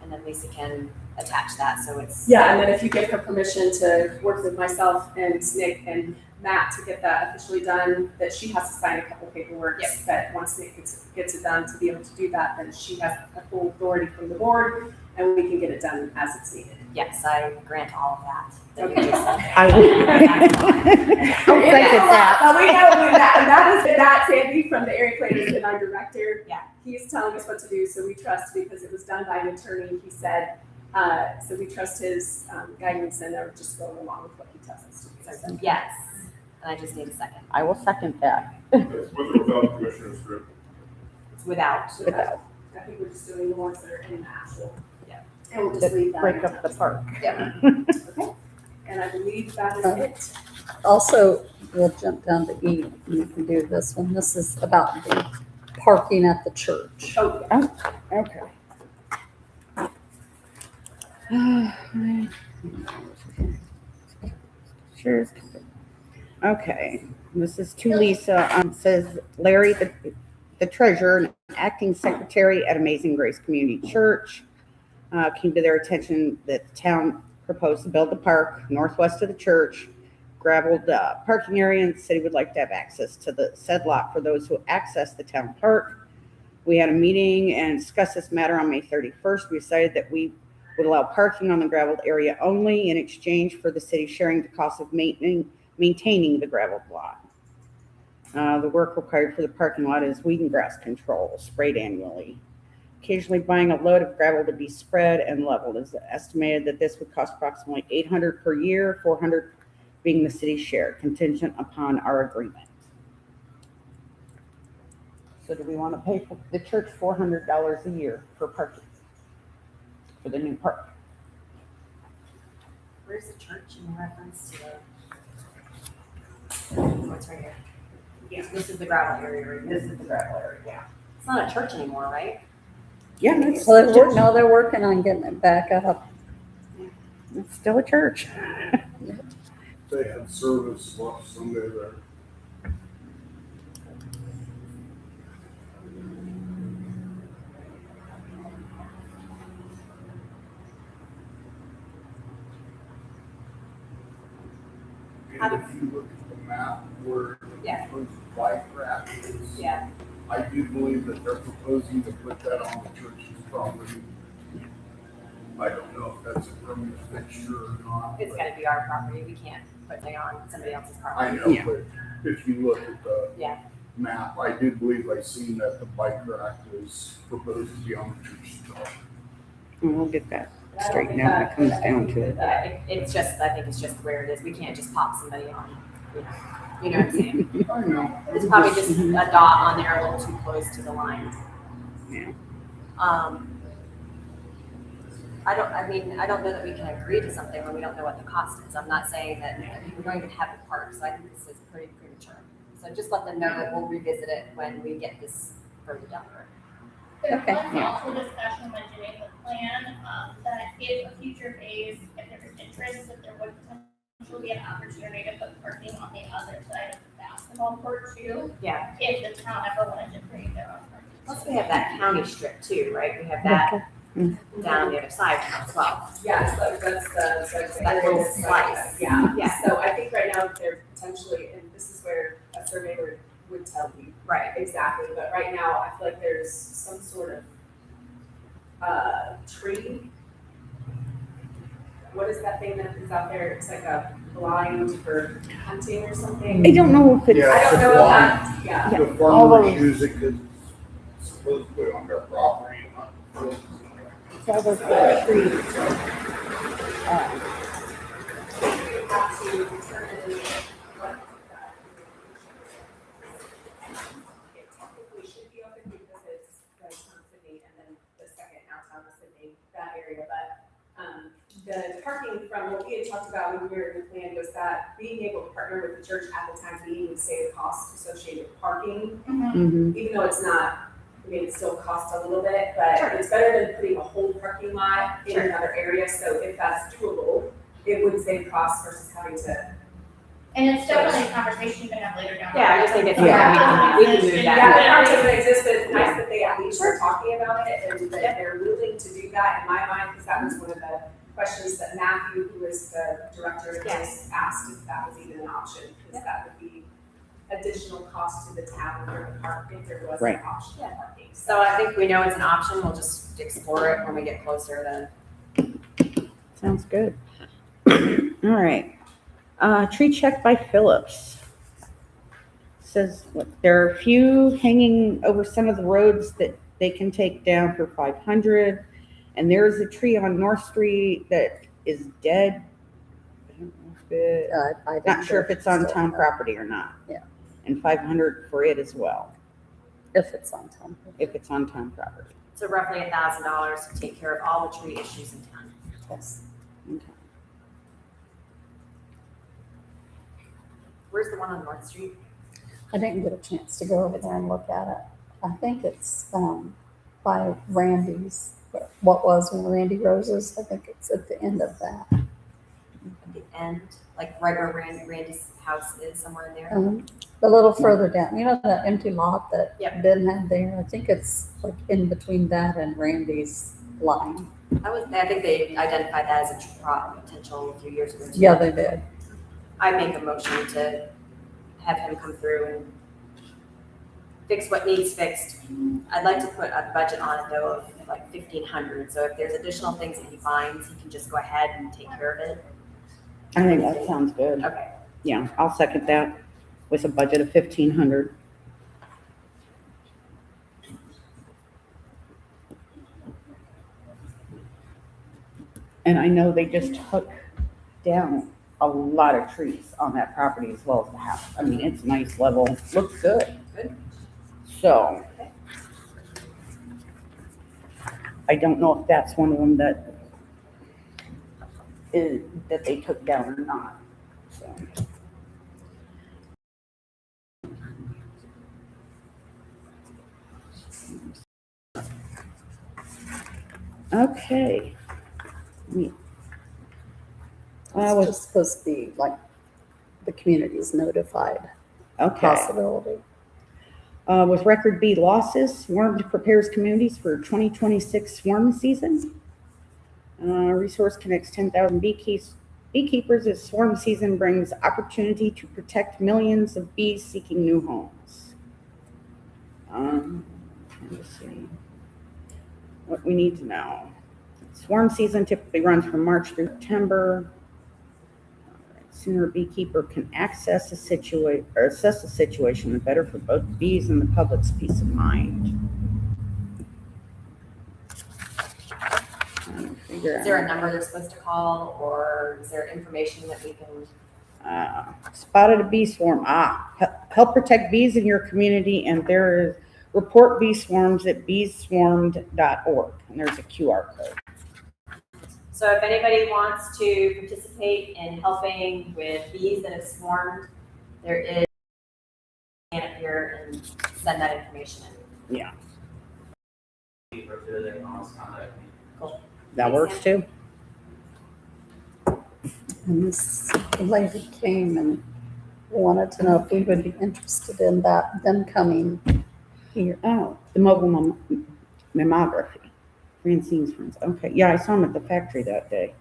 And then Lisa can attach that, so it's. Yeah, and then if you give her permission to work with myself and Nick and Matt to get that officially done, that she has to sign a couple paperwork. Yep. That once Nick gets it done, to be able to do that, then she has a full authority from the board, and we can get it done as it's needed. Yes, I grant all of that. Okay. You just said. I I'll second that. Well, we know that Sandy from the area plan has been our director. Yeah. He's telling us what to do, so we trust, because it was done by an attorney, he said. So we trust his guidance and are just going along with what he tells us to do. So, Yes, and I just need a second. I will second that. With or without the commissioner's group. It's without. Without. I think we're just doing the ones that are in the actual. Yeah. And we'll just leave that. Break up the park. Okay, and I believe that is it. Also, we'll jump down to E, and you can do this one. This is about the parking at the church. Oh, yeah. Okay. Sure. Okay, this is to Lisa. Says Larry, the treasurer and acting secretary at Amazing Grace Community Church, came to their attention that the town proposed to build the park northwest of the church, gravelled parking area, and the city would like to have access to the said lot for those who access the town park. We had a meeting and discussed this matter on May 31st. We decided that we would allow parking on the gravelled area only in exchange for the city sharing the cost of maintaining the gravelled lot. The work required for the parking lot is weed and grass control, sprayed annually. occasionally buying a load of gravel to be spread and leveled. It's estimated that this would cost approximately $800 per year, $400 being the city's share, contingent upon our agreement. So do we want to pay for the church $400 a year for parking for the new park? Where's the church in reference to the? What's right here? Yeah. This is the gravel area, right? This is the gravel area, yeah. It's not a church anymore, right? Yeah, it's Well, still a church. no, they're working on getting it back up. It's still a church. They had service last Sunday there. And if you look at the map where Yeah. the bike rack is, Yeah. I do believe that they're proposing to put that on the church's property. I don't know if that's a permanent fixture or not. It's but gotta be our property. We can't put it on somebody else's I property. know, Yeah. but if you look at the Yeah. map, I do believe I seen that the bike rack is proposed to be on the church's property. And we'll get that straightened out when it comes down to it. Yeah, it's just, I think it's just where it is. We can't just pop somebody on, you know what I'm saying? I know. It's probably just a dot on there a little too close to the line. Yeah. I don't know that we can agree to something when we don't know what the cost is. I'm not saying that we don't even have the park, so I think this is pretty premature. So just let them know that we'll revisit it when we get this further down the road. There Okay. was also discussion when doing the plan, that if a future phase, if there was interest, that there would potentially be an opportunity to put parking on the other side of the basketball court too, Yeah, if the town ever wanted to create their own parking. plus we have that county strip too, right? We have that down on the other side now as well. Yeah, so that's the. That little slice. Yeah, Yeah. so I think right now they're potentially, and this is where a surveyor would tell you Right. exactly, but right now I feel like there's some sort of tree. What is that thing that is out there? It's like a blind for hunting or something. I don't know if it's, Yeah. I don't know if that, yeah. Yeah. The All farmers those- use it because it's supposed to put on their property and not. all those little trees. Have to determine what. It technically should be open because it's downtown Sydney and then the second downtown Sydney, that area, but, the parking from what we had talked about when we were in the plan was that being able to partner with the church at the time being would save costs associated with parking, Mhm. even though it's not, I mean, it still costs a little bit, but it's better than putting a whole parking lot in Sure. another area, so if that's doable, it would save costs versus having to. And it's definitely a conversation you can have later down. the Yeah, I road. just think it's, Yeah. we can move Yeah, that. the part doesn't exist, but it's nice that they at least are talking about it and that they're willing to do that in my mind, because that was one of the questions that Matthew, who is the director of this, asked if that was even an option, because that would be additional cost to the town or the park if there was an Right. option for parking. So I think we know it's an option. We'll just explore it when we get closer to. Sounds good. All right. Tree check by Phillips. Says what, there are a few hanging over some of the roads that they can take down for 500. And there is a tree on North Street that is dead. I don't know if it, I didn't not sure if it's on still town know property or not. Yeah. And 500 for it as well, If it's on town. if it's on town property. So roughly $1,000 to take care of all the tree issues in town. Yes. Okay. Where's the one on North Street? I didn't get a chance to go over there and look at it. I think it's, by Randy's, what was when Randy Rose's, I think it's at the end of that. At the end, like right where Randy's house is, somewhere in there? A little further down, you know, that empty lot that Yep. Ben had there? I think it's like in between that and Randy's line. I think they identified that as a potential a few years ago. too. Yeah, they did. I make a motion to have him come through and fix what needs fixed. I'd like to put a budget on it though of like 1,500, so if there's additional things that he finds, he can just go ahead and take care of it. I think that sounds good. Okay, Yeah, I'll second that with a budget of 1,500. And I know they just took down a lot of trees on that property as well as the house. I mean, it's nice level, looks good. Good. So. I don't know if that's one of them that they took down or not, so. Okay. It's just supposed to be like the community's notified Okay. possibility. With record bee losses, Swarm prepares communities for 2026 swarm season. Resource connects 10,000 beekeepers as swarm season brings opportunity to protect millions of bees seeking new homes. Let's see what we need to know. Swarm season typically runs from March through September. Sooner a beekeeper can access assess the situation, the better for both bees and the public's peace of mind. Is there a number they're supposed to call, or is there information that we can? Spotted a bee swarm. Help protect bees in your community, and there is report bee swarms at beeswarmed.org, and there's a QR code. So if anybody wants to participate in helping with bees that have swarmed, there is scan up here and send that information in. Yeah, Keeper too, they can always contact me. that works too. And this lady came and wanted to know if we would be interested in them coming here. Oh, the mobile mammography. Francine's friends. Okay, yeah, I saw them at the factory that day.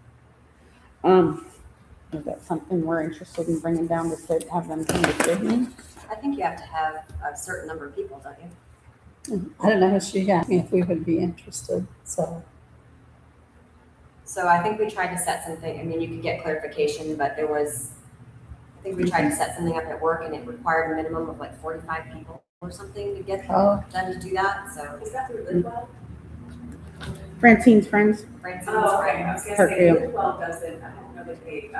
Is that something we're interested in bringing down to have them come to Sydney? I think you have to have a certain number of people, don't you? I don't know, she asked me if we would be interested, so. So I think we tried to set something, I mean, you could get clarification, but I think we tried to set something up at work and it required a minimum of like 45 people or something to get them to do that, so. Is that through Lidwell? Francine's friends. Francine's Oh, okay, I right. was gonna Her say, too. Lidwell doesn't, I don't know that they,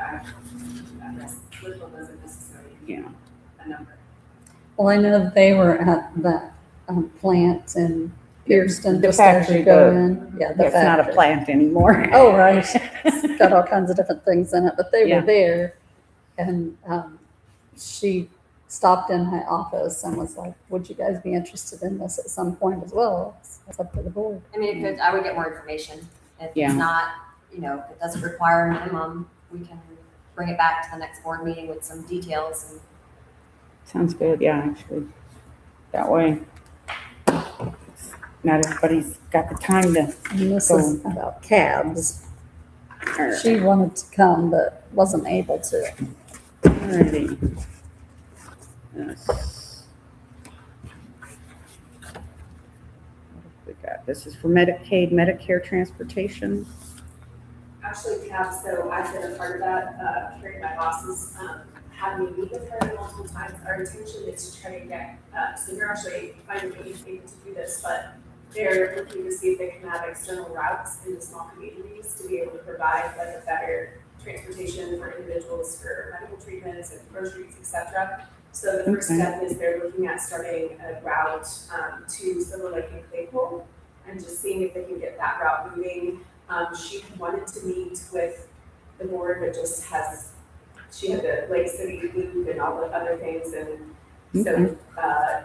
Lidwell doesn't necessarily Yeah. need a number. Well, I know that they were at that plant in Pearston. The just as factory, you go the- in. Yeah, the It's not a factory. plant anymore. Oh, right. It's got all kinds of different things in it, but they Yeah. were there. And she stopped in my office and was like, would you guys be interested in this at some point as well? It's up to the board. I mean, if I would get more information. If Yeah. it's not, if it doesn't require a minimum, we can bring it back to the next board meeting with some details and Sounds good, yeah, actually. That way, not everybody's got the time to. And this is about cabs. Or- She wanted to come, but wasn't able to. Alrighty. Yes. What have we got? This is for Medicaid, Medicare transportation. Actually, Cap, so I've been a part of that, Carrie, my bosses, had me meet with her multiple times. Our intention is to try to get, so they're actually finding able to do this, but they're looking to see if they can have external routes into small communities to be able to provide like a better transportation for individuals for medical treatments and groceries, et cetera. So the first Okay. step is they're looking at starting a route to Silver Lake and Claypool and just seeing if they can get that route moving. She wanted to meet with the board, but just she had the Lake City loop and all the other things, and so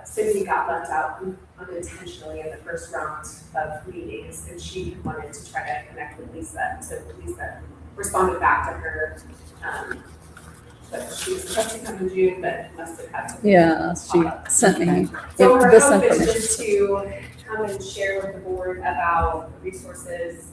Cindy got left out unintentionally in the first round of meetings, and she wanted to try to connect with Lisa, so Lisa responded back to her. But she was supposed to come in June, but must have had some. Yeah, she sent me So her this hope is information. just to come and share with the board about the resources,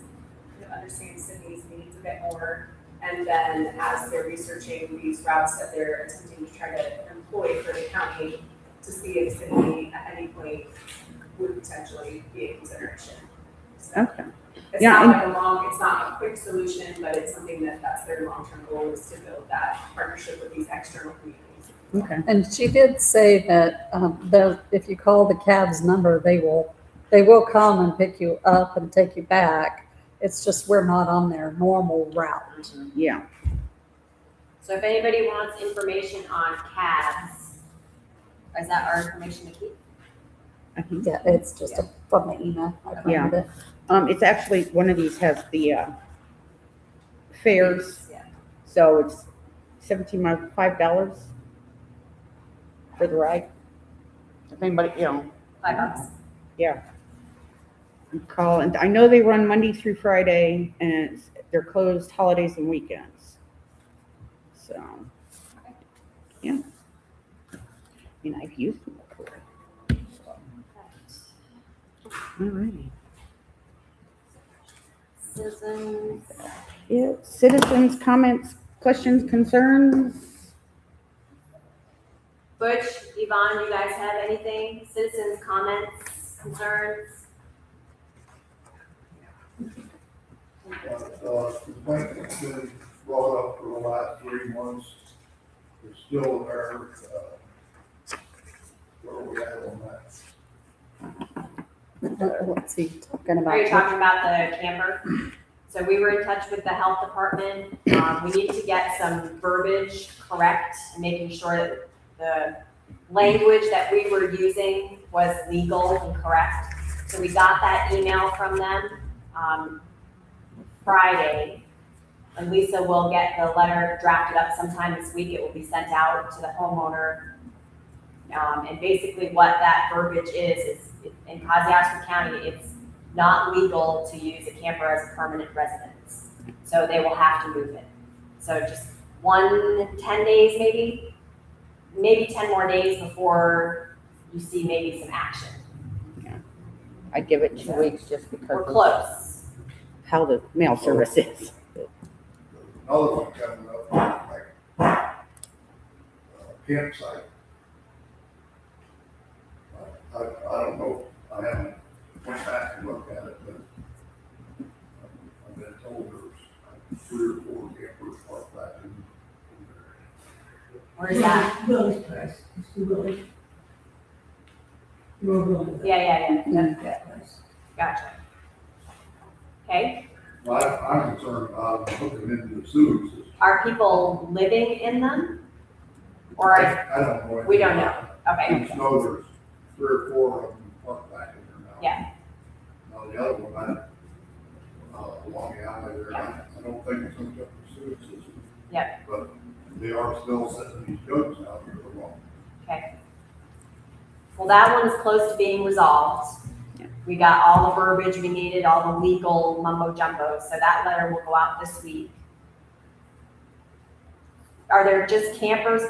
understand Sydney's needs a bit more. And then as they're researching these routes that they're attempting to try to employ for the county, to see if Sydney at any point would potentially be a consideration. So Okay. it's Yeah, not like it's not a quick solution, but it's something that's their long-term goal, is to build that partnership with these external communities. Okay. And she did say that if you call the cab's number, they will come and pick you up and take you back. It's just we're not on their normal route. Yeah, So if anybody wants information on cabs, is that our information to keep? I think. Yeah, it's just from the email. I found it. It's actually, one of these has the, fares, Yeah. so it's $5 for the ride. If anybody, $5. yeah. You call, and I know they run Monday through Friday, and they're closed holidays and weekends. So, yeah. And I've used them before. All righty. Citizens, Yeah, citizens' comments, questions, concerns? Butch, Yvonne, do you guys have anything? Citizens, comments, concerns? Complaint that's been brought up for the last 3 months is still there. Where are we at on that? What's he talking Are you about? talking about the camper? So we were in touch with the health department. We need to get some verbiage correct and making sure that the language that we were using was legal and correct. So we got that email from them, Friday. And Lisa will get the letter drafted up sometime this week. It will be sent out to the homeowner. And basically what that verbiage is in Kosciuszko County, it's not legal to use a camper as a permanent residence. So they will have to move it. So just 10 days maybe 10 more days before you see maybe some action. I'd give it 2 weeks just We're because of close. how the mail service is. Another one coming up, like, campsite. I don't know, I haven't went back and looked at it, but I've been told there's 3 or 4 campers parked back in there. Where's that? Willie's place, it's the Willie. Your Willie. Yeah. That place. Gotcha. Okay. Well, I'm concerned about looking into the sewer system. Are people living in them? Or I don't know. we don't know. I Okay. just know there's 3 or 4 of them parked back in there now. Yeah. Now, the other one, along the alley there, I don't think it's hooked up to the sewer system. Yep. But they are still setting these goats out here along. Okay. Well, that one is close to being resolved. We got all the verbiage we needed, all the legal mumbo jumbo, so that letter will go out this week. Are there just campers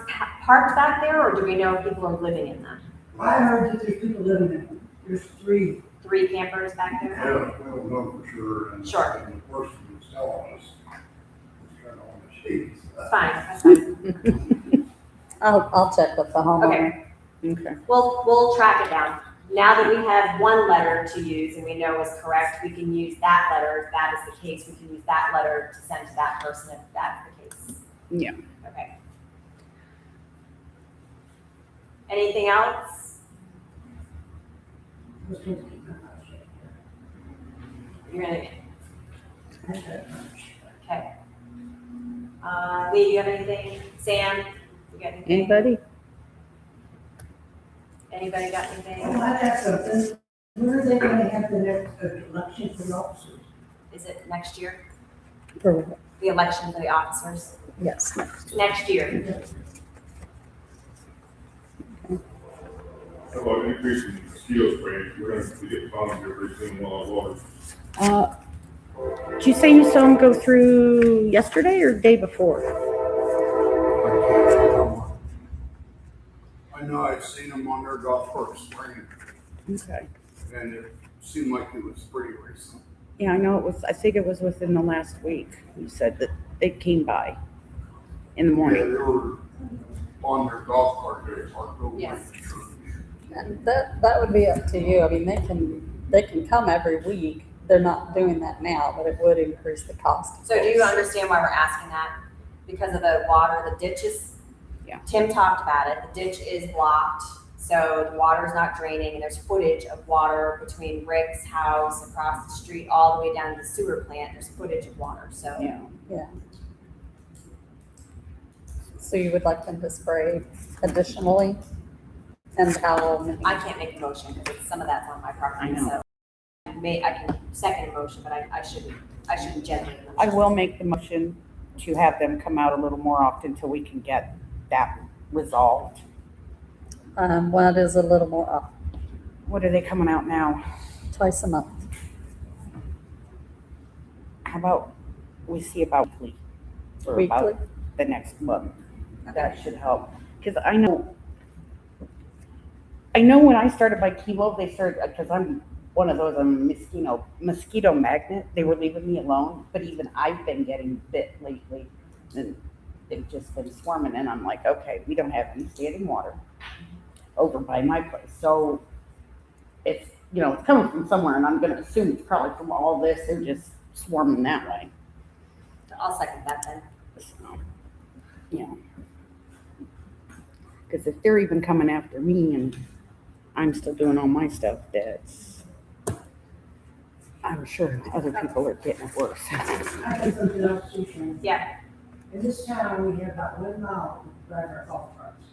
parked back there, or do we know if people are living in them? I heard that there's people living in them, there's 3. 3 campers back We there? don't know for sure. And Sure. and the person who's telling us is kind of on the shady That's side. fine, that's fine. I'll check with the homeowner. Okay. We'll track it down. Now that we have one letter to use and we know is correct, we can use that letter. If that is the case, we can use that letter to send to that person if that's the case. Yeah. Okay. Anything else? You're gonna, okay. Lee, you have anything? Sam, you got anything? Anybody? Anybody got anything? Oh, I got something, when are they gonna have the next election for the officers? Is it next year? For- The election for the officers? Yes. Next year. How about increasing mosquito spray? We're gonna be getting volunteer pretty soon while I water. Did you say you saw him go through yesterday or day before? I know I've seen them on their golf cart spraying, Okay. and it seemed like it was pretty recent. Yeah, I know it was, I think it was within the last week. You said that they came by in the Yeah, morning. they were on their golf cart, they parked over. Yes. And that would be up to you. I mean, they can come every week. They're not doing that now, but it would increase the cost. So do you understand why we're asking that? Because of the water, the ditches? Yeah. Tim talked about it, the ditch is blocked, So the water's not draining, and there's footage of water between Rick's house, across the street, all the way down to the sewer plant, there's footage of water, so. Yeah. So you would like them to spray additionally? And how many? I can't make a motion, because some of that's on my property, I know. so. I can second a motion, but I shouldn't generate a motion. I will make the motion to have them come out a little more often till we can get that resolved. Well, it is a little more up, What are they coming out now? twice a month. How about we see about weekly? For about Weekly? the next month. That should help. Because I know when I started by Kilo, they started, because I'm one of those, I'm a mosquito magnet. They were leaving me alone, but even I've been getting bit lately. And they've just been swarming, and I'm like, okay, we don't have any standing water over by my place. So it's, it's coming from somewhere, and I'm gonna assume it's probably from all this. They're just swarming that way. I'll second that then. So, yeah. Because if they're even coming after me and I'm still doing all my stuff, I'm sure other people are getting it worse. I have something else to share. Yeah. In this town, we have about 1 mile to drive our golf carts.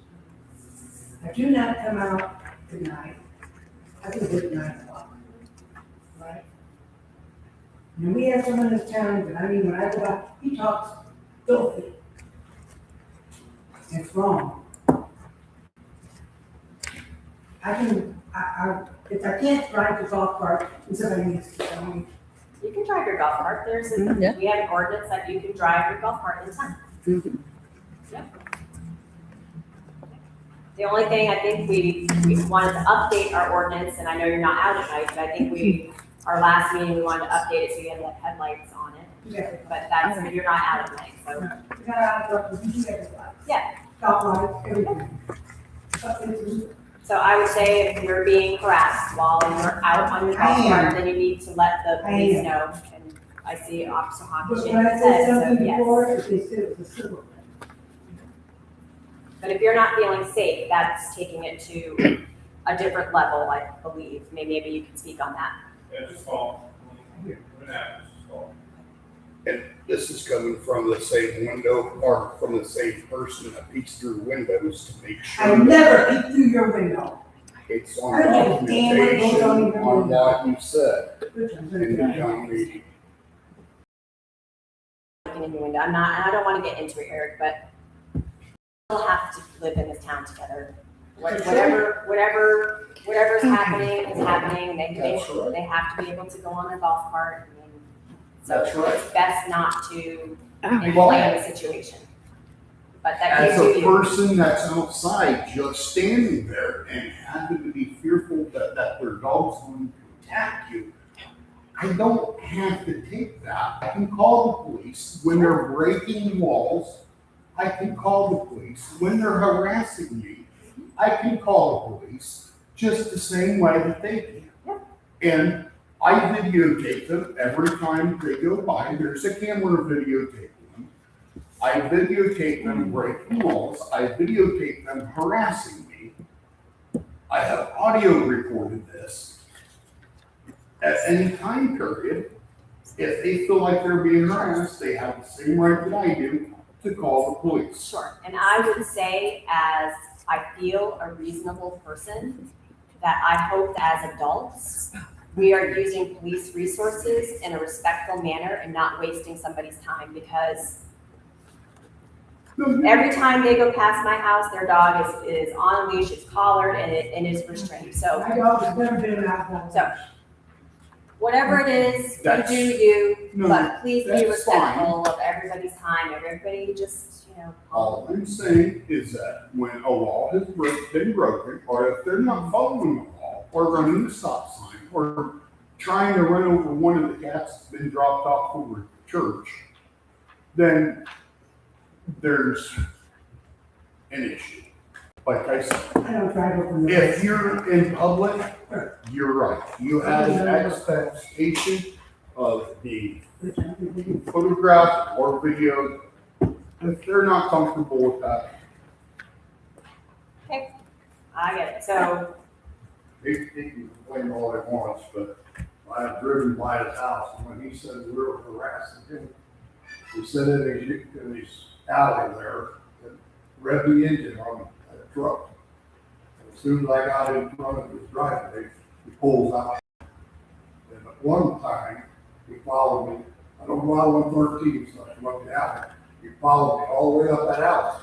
I do not come out at night. I can do it at 9 o'clock. Right? And we have someone in this town that, when I go out, he talks filthy. It's wrong. If I can't drive the golf cart, and somebody needs to tell me, You can drive your golf cart, Yeah. we have an ordinance that you can drive your golf cart anytime. The only thing I think we wanted to update our ordinance, and I know you're not out at night, but I think our last meeting, we wanted to update it so you had like headlights on it. yeah, But that's, you're not out at night, so. you got out, you do everything. Yeah. Stop lights, everything. Something So I would say if you're being harassed while you're out on your golf I am. cart, then you need to let the I police am. know. And I see Officer But Hawkins when I says, said so something yes. before, if they said it was a civil thing. But if you're not feeling safe, that's taking it to a different level, I believe. Maybe you can speak on that. Yeah, just call. When it happens, just call. And this is coming from the same window or from the same person that peeks through windows to make I sure never peek through your window. it's on I don't give a damn what goes on in documentation your on window. what you said Which I'm in the gonna do. town meeting. Looking in your window, and I don't want to get into it, Eric, but we'll have to live in this town together. Whatever's happening is happening. That's right. They have to be able to go on their golf cart. So That's right. it's best not to Oh, inflame the situation. But that As gives a you. person that's outside, just standing there and having to be fearful that their dog's going to attack you, I don't have to take that. I can call the police when they're breaking walls. I can call the police when they're harassing me. I can call the police just the same way that they can. And I videotape them every time they go by. There's a camera videotaping them. I videotape them breaking walls. I videotape them harassing me. I have audio recorded this. At any time period, if they feel like they're being harassed, they have the same right that I do to call the police. Sure, and I would say as I feel a reasonable person, that I hope that as adults, we are using police resources in a respectful manner and not wasting somebody's time, because every time they go past my house, their dog is on a leash, it's collared, and is restrained, so. My dog has never been out. So, whatever it is, you That's- do you, No, but please be that's respectful of everybody's time, everybody just, All I'm saying is that when a law has been broken, or if they're not following the law, or running the stop sign, or trying to run over one of the cats that's been dropped off over church, then there's an issue. Like I said, I don't drive over the. if you're in public, you're right. You have an expectation of the photograph or video. If they're not comfortable with that, I get it. So, He can complain all he wants, but I have driven by his house, and when he said we were harassing him, he said in his alley there, and rev the engine on a truck. And as soon as I got in front of his driveway, he pulls out. And at one time, he followed me, I don't go out 113, so I come up the alley. He followed me all the way up that alley.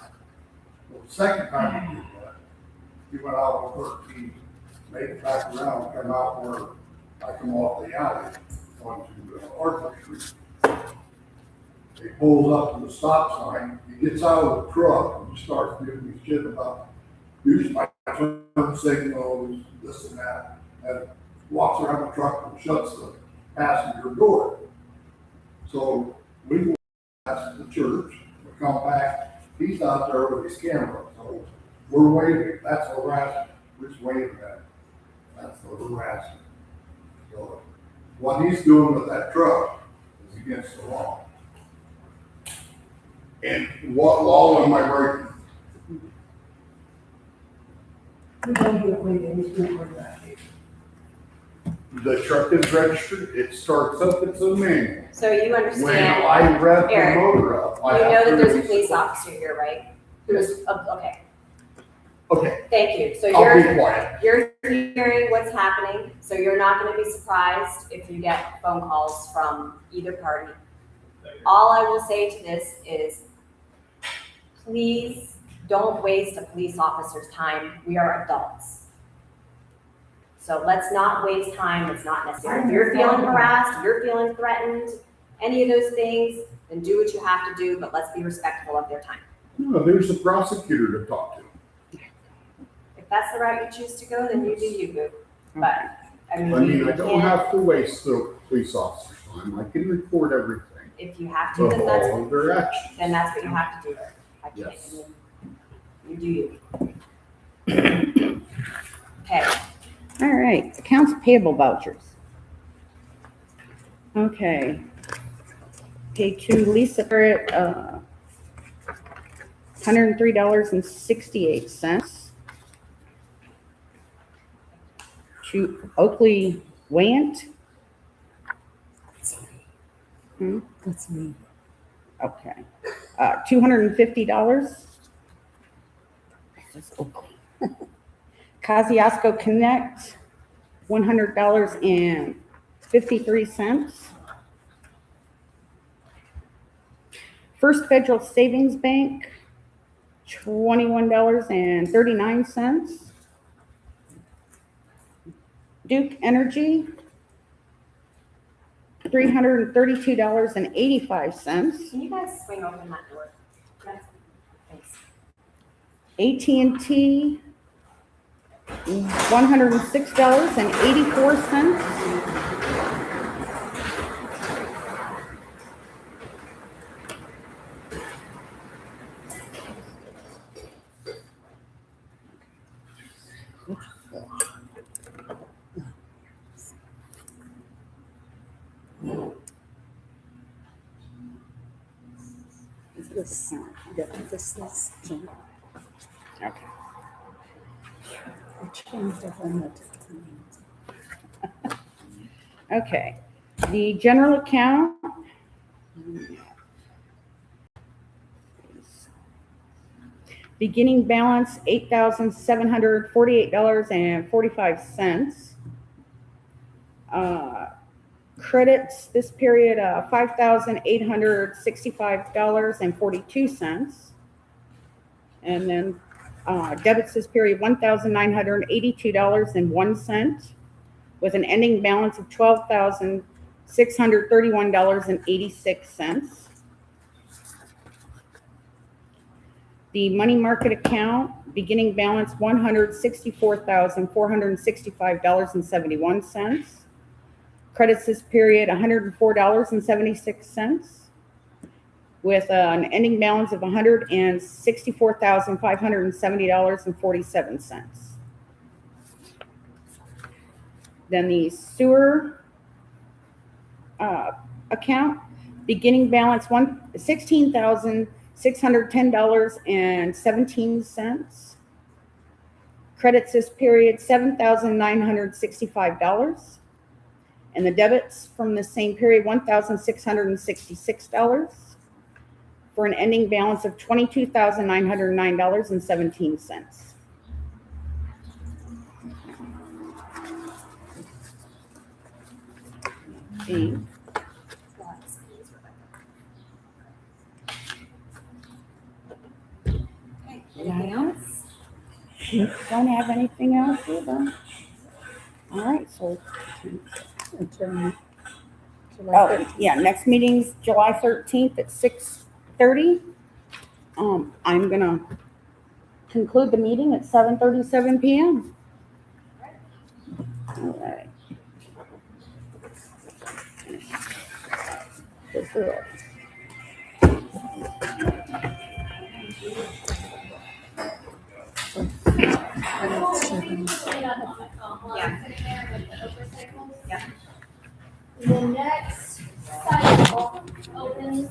Well, the second time he did that, he went out 113, made it back around, come out where I come off the alley onto Arthur Street. He pulls up to the stop sign, he gets out of the truck and starts giving me shit about use my turn signals, this and that, and walks around the truck and shuts the passenger door. So we go past the church, we come back, he's out there with his camera, so we're waving, that's harassment, we're just waving at him. That's the harassment. So what he's doing with that truck is against the law. And what law am I breaking? We don't get away with anything like that. The truck is registered, it starts up, it's a manual. so you When understand, I rev the Eric, motor up, I you have know to that there's a release police the- officer here, right? Who's, okay, Okay, thank you. So I'll you're, be quiet. you're hearing what's happening, so you're not gonna be surprised if you get phone calls from either party. All I will say to this is, please don't waste a police officer's time. We are adults. So let's not waste time that's not necessary. If you're feeling harassed, you're feeling threatened, any of those things, then do what you have to do, but let's be respectful of their time. No, there's a prosecutor to talk to. If that's the route you choose to go, then you do you, boo. But, I mean, I mean, you I don't can't, have to waste the police officer's time, I can report everything, if you have to, of then that's, all of their actions. then that's what you have to do. I can't, Yes. you do you. Okay, All right, accounts payable vouchers. Okay. Pay to Lisa Barrett, $103.68. To Oakley Want. That's me. Okay. $250. That's Oakley. Kosciuszko Connect, $100.53. First Federal Savings Bank, $21.39. Duke Energy, $332.85. can you guys swing open that door? Thanks. AT&T, $106.84. This, yeah, this is, Okay. I changed the whole note. Okay, the general account. Beginning balance, $8,748.45. Credits this period, $5,865.42. And then debits this period, $1,982.01, with an ending balance of $12,631.86. The money market account, beginning balance $164,465.71. Credits this period $104.76, with an ending balance of $164,570.47. Then the sewer account, beginning balance $16,610.17. Credits this period, $7,965. And the debits from the same period, $1,666, for an ending balance of $22,909.17. Okay. Anything else? Don't have anything else either. All right, so, Adjournment. oh, yeah, next meeting's July 13th at 6:30. I'm gonna conclude the meeting at 7:37 PM. All right. Good. Yeah. The next cycle opens.